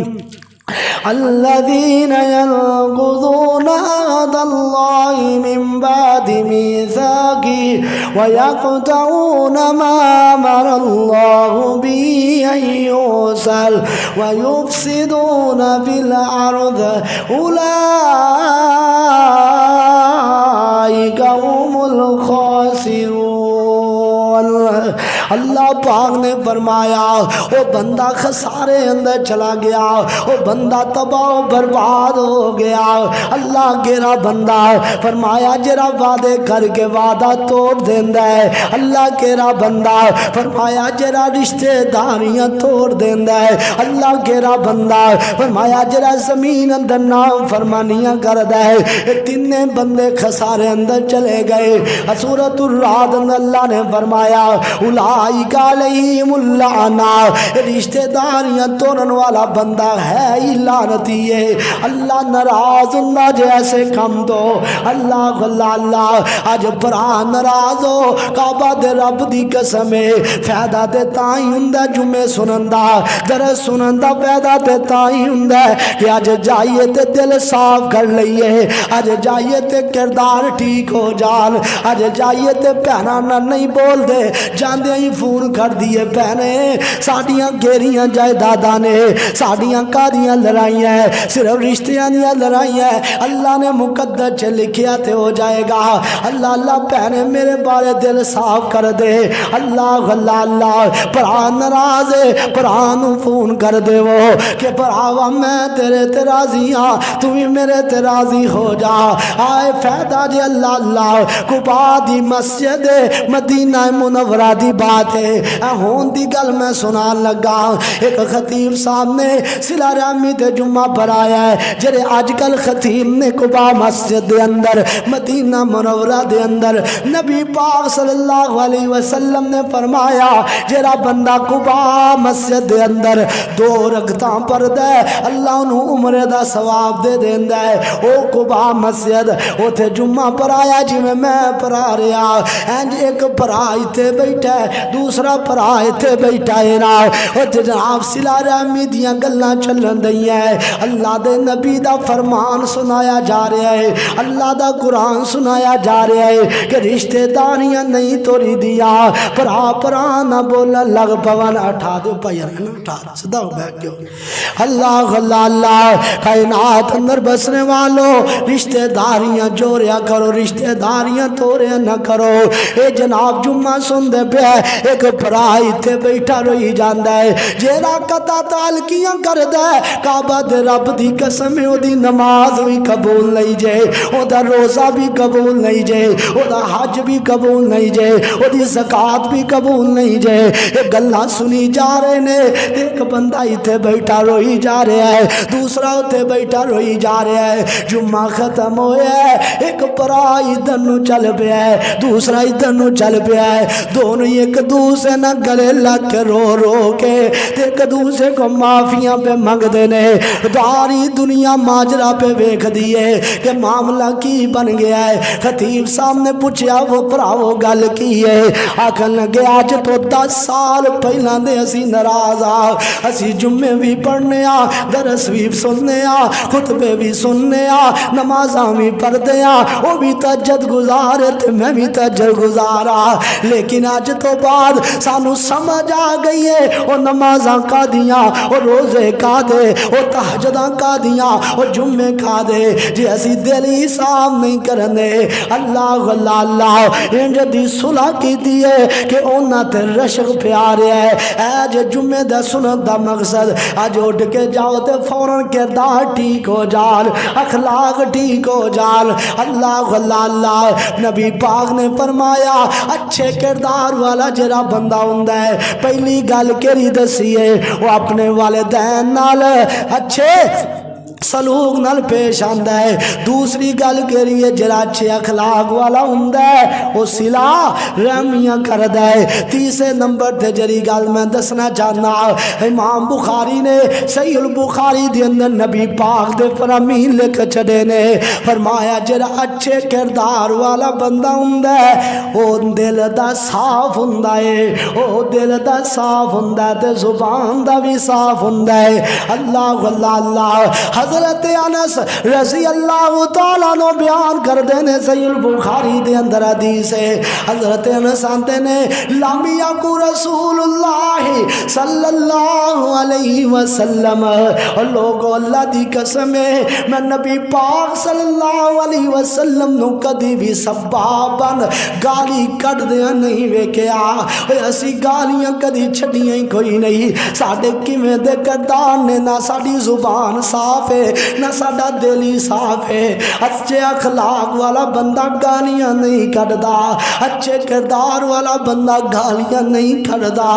الذين ينقضون عهد الله من بعد ميثاقه ويقطعون ما أمر الله به أن يوصل ويفسدون في الأرض أولئك هم الخاسرون اللہ پاک نے فرمایا وہ بندہ خسارے اندر چلا گیا وہ بندہ تباہ و برباد ہو گیا اللہ گیرا بندہ فرمایا جرا وعدے کر کے وعدہ توڑ دیندا ہے اللہ گیرا بندہ فرمایا جرا رشتہ داریاں توڑ دیندا ہے اللہ گیرا بندہ فرمایا جرا زمین اندر نام فرمانیاں کردا ہے یہ تینے بندے خسارے اندر چلے گئے سورۃ الرعد میں اللہ نے فرمایا اولئک علیہم اللعنہ رشتہ داریاں توڑن والا بندہ ہے ہی لعنتی ہے اللہ ناراض اللہ جیسے کم دو اللہ اللہ اللہ آج برا ناراض ہو کعبہ دے رب دی قسم فائدہ تے تائی ہوندا جمعے سنندا درس سنندا فائدہ تے تائی ہوندا کہ آج جائیے تے دل صاف کر لئیے آج جائیے تے کردار ٹھیک ہو جان آج جائیے تے پہنا نہ نہیں بول دے جاندے ہی فون کر دیے پہنے ساڑیاں گیریاں جائیداداں نے ساڑیاں کاریاں لڑائیاں ہیں صرف رشتیاں دیا لڑائیاں ہیں اللہ نے مقدر چے لکھیا تے ہو جائے گا اللہ اللہ پہنے میرے بارے دل صاف کر دے اللہ اللہ اللہ پرا ناراض ہے پرانو فون کر دے وہ کہ پراوا میں تیرے ترازی ہاں تو بھی میرے ترازی ہو جا آئے فیدہ جی اللہ اللہ قبا دی مسجد مدینہ منورہ دی بات ہے ہون دی گل میں سنان لگا ایک خطیب صاحب نے صلہ رحمی تے جمعہ پر آیا ہے جرے آج کل خطیب نے قبا مسجد دے اندر مدینہ منورہ دے اندر نبی پاک صلی اللہ علیہ وسلم نے فرمایا جرا بندہ قبا مسجد دے اندر 2 رکعتاں پڑھ دے اللہ انہوں عمرے دا ثواب دے دیندا ہے او قبا مسجد اوتھے جمعہ پر آیا جی میں پڑھا رہا اینج ایک پڑھا ایتھے بیٹھا ہے دوسرا پڑھا ایتھے بیٹھا ہے نا او جناب صلہ رحمی دیاں گلاں چلن دئی ہے اللہ دے نبی دا فرمان سنایا جا رہا ہے اللہ دا قرآن سنایا جا رہا ہے کہ رشتہ داریاں نہیں توڑی دیا پرا نہ بولا لگ پون اٹھا دو پیر ہے نا اٹھا صدا ہو بیٹھ گئے اللہ اللہ اللہ کائنات اندر بسنے والوں رشتہ داریاں جوڑیا کرو رشتہ داریاں توڑیا نہ کرو اے جناب جمعہ سن دے پہ ایک پرائی تے بیٹھا روئی جاندہ ہے جیرا قطع تعلقیاں کر دے کعبہ دے رب دی قسم او دی نماز بھی قبول نہیں جے او دا روزہ بھی قبول نہیں جے او دا حج بھی قبول نہیں جے او دی زکاة بھی قبول نہیں جے ایک گلہ سنی جا رہے نے ایک بندہ تے بیٹھا روئی جا رہا ہے دوسرا تے بیٹھا روئی جا رہا ہے جمعہ ختم ہویا ہے ایک پرائی دنو چل پیا ہے دوسرا دنو چل پیا ہے دونوں ایک دوسرے نہ گلے لگ کے رو کے ایک دوسرے کو معافیاں پہ منگ دینے داری دنیا ماجرہ پہ بیک دیئے کہ معاملہ کی بن گیا ہے خطیب صاحب نے پوچھیا وہ پراو گل کی ہے آکھن لگے آج تو 10 سال پہلا دے اسی ناراض اسی جمعے بھی پڑھنے درس بھی سننے خطبے بھی سننے نمازاں بھی پڑھتے وہ بھی تہجد گزارے تے میں بھی تہجد گزارا لیکن آج تو بعد سانو سمجھ آ گئی ہے وہ نمازاں کا دیا وہ روزے کا دے وہ تہجداں کا دیا وہ جمعے کا دے جی اسی دلی صاحب نہیں کرنے اللہ اللہ اللہ انجدی صلح کی دیئے کہ اونا تے رشق پیارے ہے آج جمعے دا سنت دا مقصد آج اٹھ کے جاؤ تے فوراں کردار ٹھیک ہو جال اخلاق ٹھیک ہو جال اللہ اللہ اللہ نبی پاک نے فرمایا اچھے کردار والا جرا بندہ ہوندہ ہے پہلی گل کری دسی ہے وہ اپنے والدین نال اچھے سلوک نال پیش آندا ہے۔ دوسری گل کری ہے جڑا اچھے اخلاق والا ہوندا ہے وہ صلہ رحمیاں کردا ہے۔ تیسرے نمبر تے جڑی گل میں دسنا چاہنا، امام بخاری نے صحیح البخاری دے اندر نبی پاک دے فرامین لکھ چھڑے نے، فرمایا جڑا اچھے کردار والا بندہ ہوندا ہے وہ دل دا صاف ہوندا ہے، وہ دل دا صاف ہوندا ہے تے زبان دا بھی صاف ہوندا ہے۔ اللہ اللہ اللہ، حضرت انس رضی اللہ تعالیٰ نو بیان کر دینے صحیح البخاری دے اندر حدیث ہے، حضرت انس آندے نے لم یکن رسول اللہ صلی اللہ علیہ وسلم، اور لوگو اللہ دی قسم ہے میں نبی پاک صلی اللہ علیہ وسلم نو کدی بھی سبابن گالی کٹ دیا نہیں ویکھیا، اسی گالیاں کدی چھڑیاں ہی کوئی نہیں، ساڈے کیویں دے کردار نے نہ ساڈی زبان صاف ہے نہ ساڈا دل ہی صاف ہے۔ اچھے اخلاق والا بندہ گالیاں نہیں کٹدا، اچھے کردار والا بندہ گالیاں نہیں کٹدا۔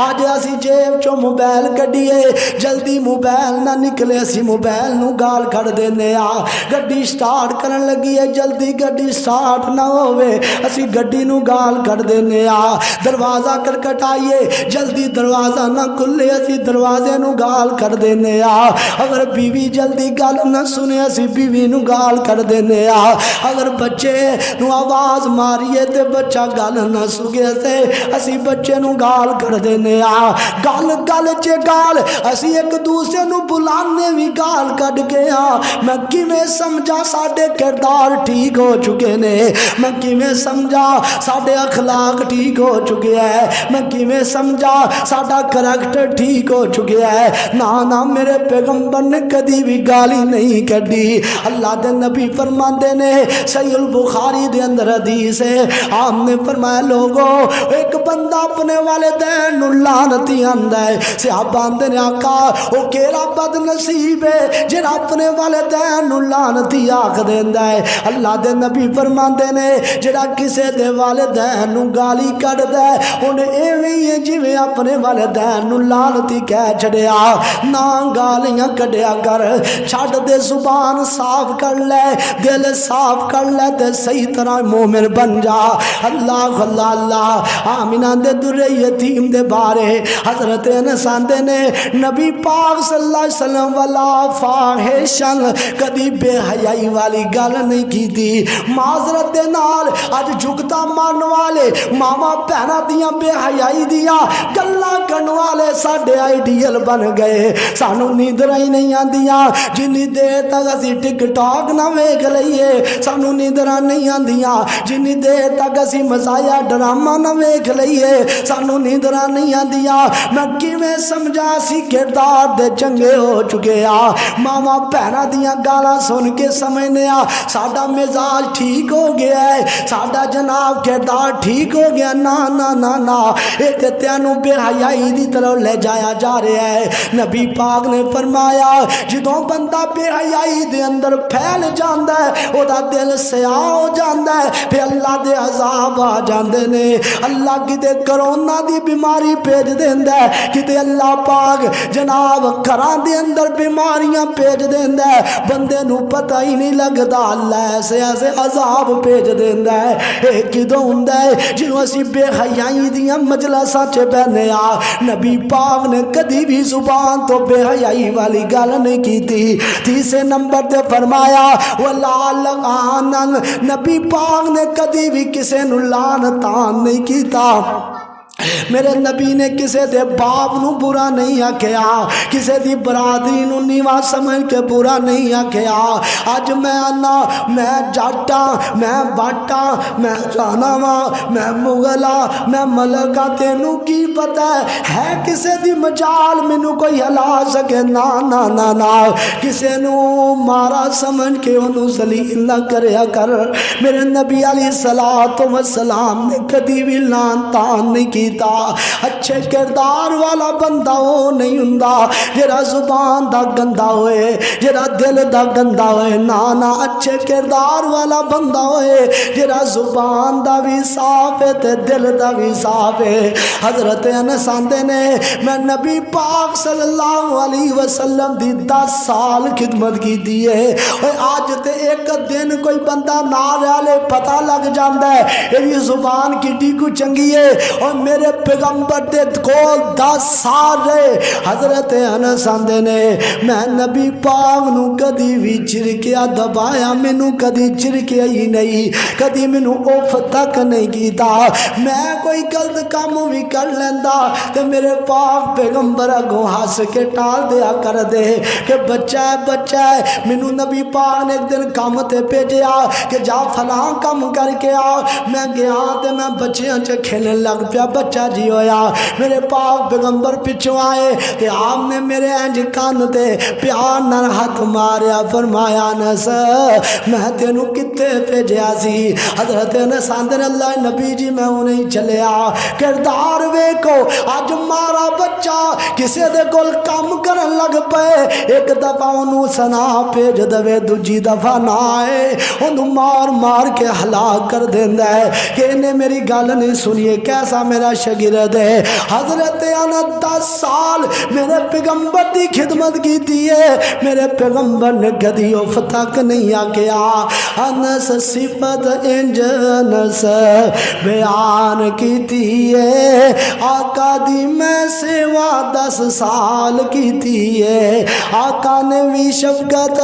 آج اسی جیب چوں موبائل کڈیے جلدی موبائل نہ نکلے اسی موبائل نو گال کٹ دینے آ، گڈی سٹارٹ کرن لگی ہے جلدی گڈی سٹارٹ نہ ہوئے اسی گڈی نو گال کٹ دینے آ، دروازہ کٹکٹائیے جلدی دروازہ نہ کھلے اسی دروازے نو گال کٹ دینے آ، اگر بیوی جلدی گل نہ سنے اسی بیوی نو گال کر دینے آ، اگر بچے نو آواز ماریے تے بچہ گل نہ سگے تے اسی بچے نو گال کر دینے آ، گل گل چے گال اسی ایک دوسرے نو بلانے بھی گال کٹ گیا۔ میں کیویں سمجھا ساڈے کردار ٹھیک ہو چکے نے، میں کیویں سمجھا ساڈے اخلاق ٹھیک ہو چکے ہیں، میں کیویں سمجھا ساڈا کریکٹر ٹھیک ہو چکے ہے۔ نہ میرے پیغمبر نے کدی بھی گالی نہیں کڈی۔ اللہ دے نبی فرماندے نے صحیح البخاری دے اندر حدیث ہے، آپ نے فرمایا لوگو ایک بندہ اپنے والدین نو لعنتی آندا ہے، صحابہ آندے نے آقا او کیڑا بد نصیب ہے جڑا اپنے والدین نو لعنتی آکھ دیندا ہے۔ اللہ دے نبی فرماندے نے جڑا کسے دے والدین نو گالی کڈدا ہے اونے ایویں ہی جویں اپنے والدین نو لعنتی کہہ چھڑیا۔ نہ گالیاں کڈیا کر، چھڈ دے زبان صاف کر لے، دل صاف کر لے تے صحیح طرح مومن بن جا۔ اللہ اللہ اللہ۔ آمینہ دے در یتیم دے بارے حضرت انس آندے نے نبی پاک صلی اللہ علیہ وسلم ولا فاحشن کدی بے حیائی والی گل نہیں کی تھی۔ معذرت دے نال اج جھکتا مارن والے ماما بہنا دیاں بے حیائی دیاں گلاں کرن والے ساڈے آئیڈیل بن گئے، سانو نیندر ہی نہیں آندیاں جنی دیر تک اسی ٹک ٹاک نہ ویکھ لئیے، سانو نیندر نہیں آندیاں جنی دیر تک اسی مزایا ڈرامہ نہ ویکھ لئیے، سانو نیندر نہیں آندیاں۔ میں کیویں سمجھا سی کردار دے چنگے ہو چکے آ، ماما بہنا دیاں گالاں سن کے سمجھنے آ ساڈا مزاج ٹھیک ہو گیا ہے، ساڈا جناب کردار ٹھیک ہو گیا۔ نا نا نا نا، اے تے تینوں بے حیائی دی طرف لے جایا جا رہا ہے۔ نبی پاک نے فرمایا جدوں بندہ بے حیائی دے اندر پھیل جاندا ہے او دا دل سیاہ ہو جاندا ہے، پھر اللہ دے عذاب آ جاندے نے۔ اللہ کتے کرونا دی بیماری بھیج دیندا ہے، کتے اللہ پاک جناب گھراں دے اندر بیماریاں بھیج دیندا ہے، بندے نو پتہ ہی نہیں لگدا اللہ ایسے ایسے عذاب بھیج دیندا ہے۔ اے کدوں ہوندا ہے جدوں اسی بے حیائی دیاں مجلساں چ بہنے آ۔ نبی پاک نے کدی بھی زبان تو بے حیائی والی گل نہیں کی تھی۔ تیسرے نمبر تے فرمایا وَلَا لَعَانًا، نبی پاک نے کدی بھی کسے نو لعنتان نہیں کیتا۔ میرے نبی نے کسے دے باپ نو برا نہیں آکھیا، کسے دی برادری نو نیواں سمجھ کے برا نہیں آکھیا۔ اج میں آنا میں جاٹا میں باٹا میں جاناوا میں مغلا میں ملکا، تینوں کی پتہ ہے کسے دی مجال مینوں کوئی ہلا سکے؟ نا نا نا نا، کسے نو مارا سمجھ کے انہوں ذلیل نہ کریا کر۔ میرے نبی علیہ السلام نے کدی بھی لعنتان نہیں کی کیتا۔ اچھے کردار والا بندہ وہ نہیں ہوندا جڑا زبان دا گندا ہوئے، جڑا دل دا گندا ہوئے، نا اچھے کردار والا بندہ ہوئے جڑا زبان دا بھی صاف ہے تے دل دا بھی صاف ہے۔ حضرت انس آندے نے میں نبی پاک صلی اللہ علیہ وسلم دی 10 سال خدمت کی دیئے، اور آج تے ایک دن کوئی بندہ نال والے پتہ لگ جاندہ ہے یہ زبان کٹی کو چنگی ہے، اور میرے پیغمبر دے کول 10 سال رہے۔ حضرت انس آندے نے میں نبی پاک نو کدی بھی چرکیا دبایا، مینوں کدی چرکیا ہی نہیں، کدی مینوں اوف تک نہیں کیتا۔ میں کوئی غلط کام بھی کر لیندا تے میرے پاک پیغمبر اگوں ہنس کے ٹال دیا کر دے کہ بچہ ہے۔ مینوں نبی پاک نے ایک دن کام تے بھیجیا کہ جا فلاں کام کر کے آ۔ میں گیا تے میں بچیاں چ کھیلن لگ پیا، بچہ جی ہویا، میرے پاک پیغمبر پچھوں آئے تے آپ نے میرے انج کان تے پیار نال ہاتھ ماریا، فرمایا انس میں تینوں کتے بھیجیا سی؟ حضرت انس آندے نے اللہ نبی جی میں انہیں چلیا، کردار ویکھو اج مارا بچہ کسے دے کول کام کرن لگ پے، ایک دفعہ انہوں سنا بھیج دے، دوجی دفعہ نہ آئے انہوں مار مار کے ہلاک کر دیندا ہے کہ انہیں میری گل نہیں سنیے، کیسا میرا شاگرد ہے۔ حضرت انس 10 سال میرے پیغمبر دی خدمت کی دیئے، میرے پیغمبر نے کدی اف تک نہیں آکیا۔ انس صفت انج انس بیان کی دیئے، آقا دی میں سوا 10 سال کی دیئے، آقا نے بھی شفقت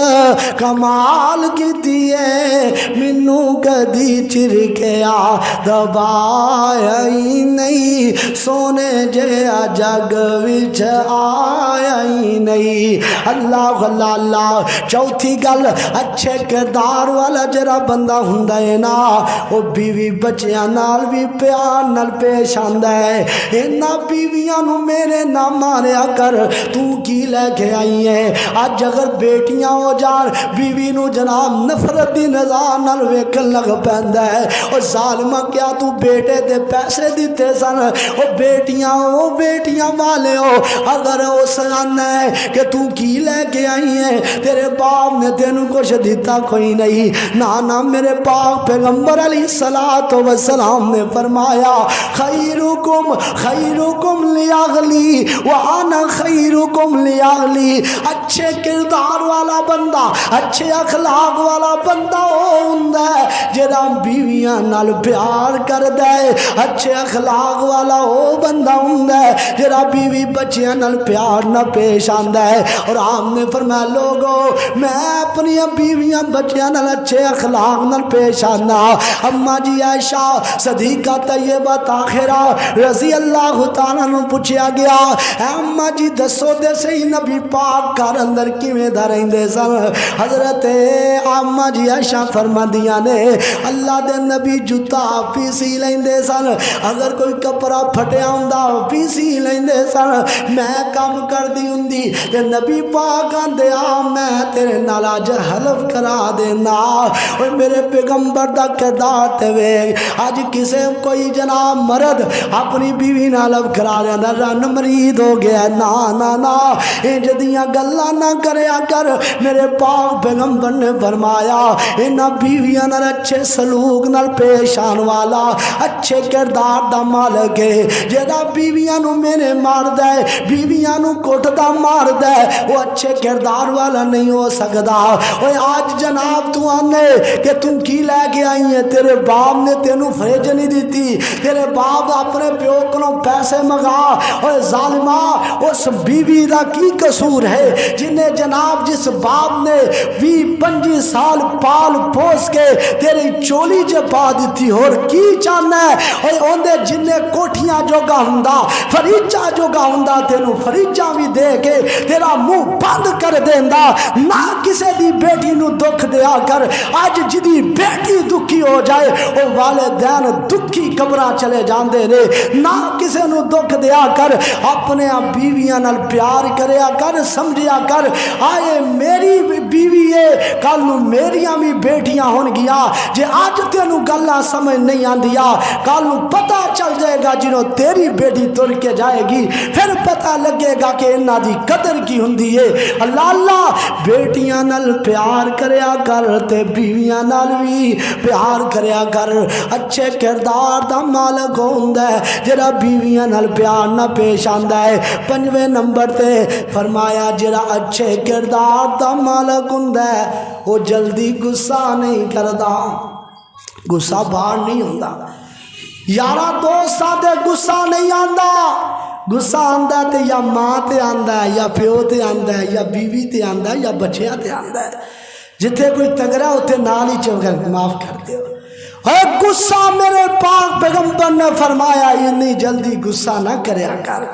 کمال کی دیئے، منو کدی چرکیا دبایا ہی نہیں، سونے جیا جگ وچ آیا ہی نہیں۔ اللہ اللہ اللہ۔ چوتھی گل اچھے کردار والا جڑا بندہ ہوندا ہے نا وہ بیوی بچیاں نال بھی پیار نال پیش آندا ہے۔ انہاں بیویاں نو میرے نہ ماریا کر، تو کی لے کے آئی ہے؟ اج اگر بیٹیاں ہو جان بیوی نو جناب نفرت دی نظر نال ویکھن لگ پیندا ہے، او ظالما کیا تو بیٹے دے پیسے دیتے سن؟ او بیٹیاں والے ہو، اگر اس آنا ہے کہ تو کی لے کے آئی ہے، تیرے باپ نے تینوں کچھ دیتا کوئی نہیں۔ نانا میرے پاک پیغمبر علیہ السلام نے فرمایا خیرکم لیاغلی وانا خیرکم لیاغلی۔ اچھے کردار والا بندہ، اچھے اخلاق والا بندہ ہوندا ہے جڑا بیویاں نال پیار کردا ہے، اچھے اخلاق والا وہ بندہ ہوندا ہے جڑا بیوی بچیاں نال پیار نہ پیش آندا ہے۔ اور آپ نے فرمایا لوگو میں اپنی بیویاں بچیاں نال اچھے اخلاق نال پیش آنا۔ اما جی عائشہ صدیقہ طیبہ طاہرہ رضی اللہ تعالیٰ نے پوچھا گیا اے اما جی دسو دے صحیح نبی پاک گھر اندر کیویں دا رہندے سن؟ حضرت اما جی عائشہ فرماندیاں نے اللہ دے نبی جوتا پیسی لیندے سن، اگر کوئی کپڑا پھٹیا ہوندا پیسی لیندے سن، میں کام کردی ہوندی تے نبی پاک آندے آ میں تیرے نال اج حلف کرا دینا۔ اور میرے پیغمبر دا کردار تے ویکھ، اج کسے کوئی جناب مرد اپنی بیوی نال حلف کرا لیندا رن مرید ہو گیا، نا نا نا انج دیاں گلاں نہ کریا کر۔ میرے پاک پیغمبر نے فرمایا انہاں بیویاں نال اچھے سلوک نال پیش آن والا اچھے کردار دا مالک ہے، جڑا بیویاں نو مینے ماردا ہے، بیویاں نو کوٹدا ماردا ہے، وہ اچھے کردار والا نہیں ہو سکدا۔ اوے آج جناب تو آنے کہ تم کی لے کے آئی ہے، تیرے باپ نے تینوں فریج نہیں دیتی، تیرے باپ اپنے پیو کو پیسے منگا۔ اوے ظالما اس بیوی دا کی قصور ہے جنہیں جناب جس باپ نے 20-25 سال پال پوس کے تیری چولی جے پا دیتی اور کی چاہنا ہے؟ اوے اوندے جنہیں کوٹھیاں جوگا ہوندا فریجا جوگا ہوندا تینوں فریجا بھی دے کے تیرا منہ بند کر دیندا، نہ کسے دی بیٹی نو دکھ دیا کر۔ آج جدی بیٹی دکھی ہو جائے وہ والدین دکھی قبراں چلے جاندے نے، نہ کسے نو دکھ دیا کر، اپنے بیویاں نال پیار کریا کر سمجھیا کر آئے میری بیوی ہے کل نو میریاں بھی بیٹیاں ہون گیا جے اج تینوں گلاں سمجھ نہیں آندیا کل نو پتہ چل جائے گا جنوں تیری بیٹی تر کے جائے گی پھر پتہ لگے گا کہ انہاں دی قدر کی ہوندی ہے اللہ اللہ بیٹیاں نال پیار کریا کر تے بیویاں نال بھی پیار کریا کر اچھے کردار دا مالک ہوندا ہے جڑا بیویاں نال پیار نہ پیش آندا ہے پنجویں نمبر تے فرمایا جڑا اچھے کردار دا مالک ہوندا ہے وہ جلدی غصہ نہیں کردا غصہ باہر نہیں ہوندا یارا دوستاں تے غصہ نہیں آندا غصہ آندا تے یا ماں تے آندا ہے یا پیو تے آندا ہے یا بیوی تے آندا ہے یا بچیاں تے آندا ہے جتھے کوئی تگڑا ہوتے نال ہی چوکر معاف کر دیو اے غصہ میرے پاک پیغمبر نے فرمایا اتنی جلدی غصہ نہ کریا کر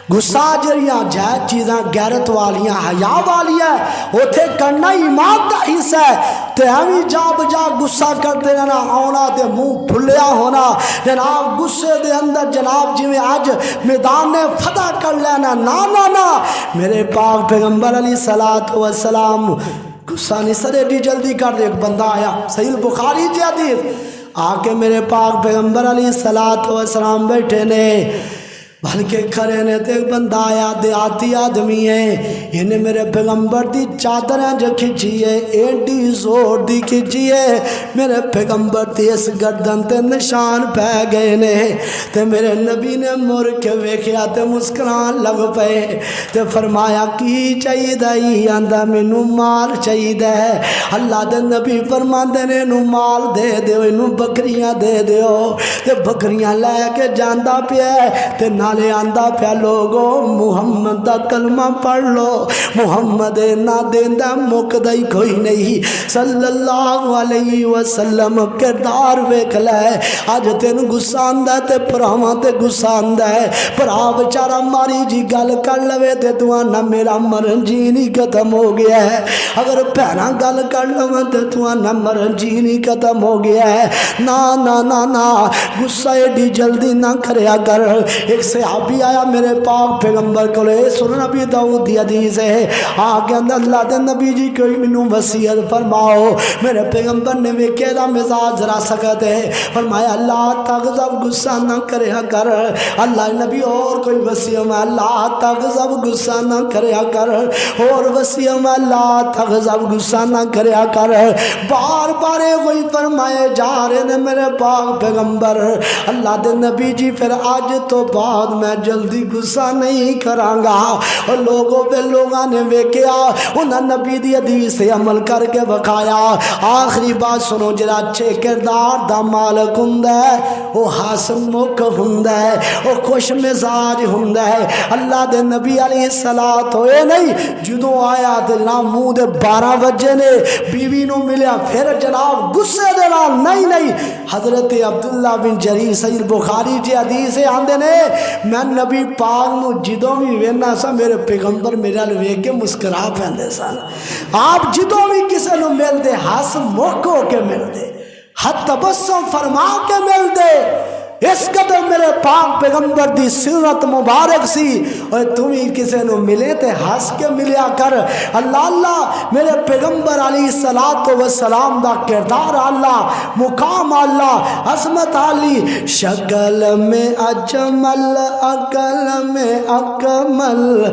غصہ جڑیاں جائز چیزاں غیرت والیاں حیا والیاں اوتھے کرنا ایمان دا حصہ ہے تے ہمیں جا بجا غصہ کرتے رہنا آنا تے منہ پھلیا ہونا جناب غصے دے اندر جناب جویں اج میدان نے فتح کر لینا نا نا نا میرے پاک پیغمبر علیہ الصلوۃ والسلام غصہ نہیں سر ایڈی جلدی کر دے ایک بندہ آیا صحیح بخاری کی حدیث آ کے میرے پاک پیغمبر علیہ الصلوۃ والسلام بیٹھے نے بلکہ کھڑے نے تے ایک بندہ آیا دیہاتی آدمی ہے انہیں میرے پیغمبر دی چادریں جو کھچی ہے ایڈی زور دی کھچی ہے میرے پیغمبر دی اس گردن تے نشان پہ گئے نے تے میرے نبی نے مر کے ویکھیا تے مسکران لگ پئے تے فرمایا کی چاہیے دائی آندا مینوں مال چاہیے اللہ دے نبی فرماندے نے انہوں مال دے دیو انہوں بکریاں دے دیو تے بکریاں لے کے جاندا پیا تے نالے آندہ پیا لوگو محمد دا کلمہ پڑھ لو محمد نہ دیندہ مقدائی کوئی نہیں صلی اللہ علیہ وسلم کردار ویکھ لے آج تین غصہ آندہ تے پراواں تے غصہ آندہ ہے پرا بچارا ماری جی گل کر لوے تے تو آنا میرا مرن جینی ختم ہو گیا ہے اگر پہنا گل کر لوے تے تو آنا مرن جینی ختم ہو گیا ہے نا نا نا نا غصہ ایڈی جلدی نہ کریا کر ایک صحابی آیا میرے پاک پیغمبر کو لے سن نبی داؤد دی حدیث ہے آگے اللہ دے نبی جی کوئی منوں وصیت فرماؤ میرے پیغمبر نے ویکھے دا مزاج ذرا سخت ہے فرمایا اللہ تغضب غصہ نہ کریا کر اللہ نبی اور کوئی وصیت میں اللہ تغضب غصہ نہ کریا کر اور وصیت میں اللہ تغضب غصہ نہ کریا کر بار بار وہی فرمائے جا رہے نے میرے پاک پیغمبر اللہ دے نبی جی پھر آج تو بعد میں جلدی غصہ نہیں کرانگا اور لوگوں پہ لوگاں نے ویکیا انہاں نبی دی حدیث سے عمل کر کے بکایا آخری بات سنو جڑا اچھے کردار دا مالک ہوندا ہے وہ حاسم مک ہوندا ہے وہ خوش مزاج ہوندا ہے اللہ دے نبی علیہ الصلوۃ ہوئے نہیں جدوں آیا تے جناب منہ دے 12 بجے نے بیوی نو ملیا پھر جناب غصے دے نال نہیں حضرت عبداللہ بن جریر صحیح بخاری جی حدیث آندے نے میں نبی پاک نو جدوں بھی وینا سا میرے پیغمبر میرے نال ویکھ کے مسکرا پیندے سن آپ جدوں بھی کسے نو ملدے ہس مک ہو کے ملدے ہتھ تبسم فرما کے ملدے اس قدر میرے پاک پیغمبر دی سیرت مبارک سی اور تمہیں کسے نو ملے تے ہس کے ملیا کر اللہ اللہ میرے پیغمبر علیہ الصلوۃ والسلام دا کردار اللہ مقام اللہ عظمت علی شکل میں اجمل عقل میں اکمل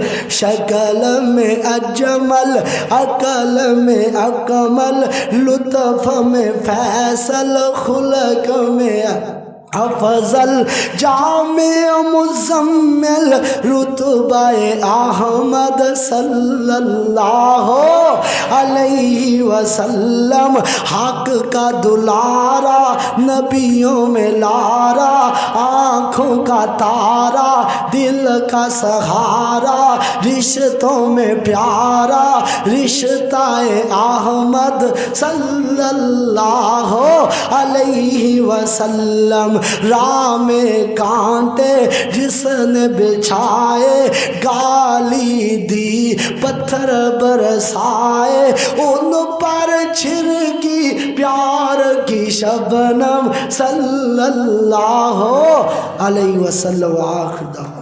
شکل میں اجمل عقل میں اکمل لطف میں فیصل خلق میں افضل جامع مزمل رتبہ احمد صلی اللہ علیہ وسلم حق کا دلارا نبیوں میں لارا آنکھوں کا تارا دل کا سہارا رشتوں میں پیارا رشتہ احمد صلی اللہ علیہ وسلم راہ میں کانٹے جس نے بچھائے گالی دی پتھر برسائے ان پر چھڑکی پیار کی شبنم صلی اللہ علیہ وسلم.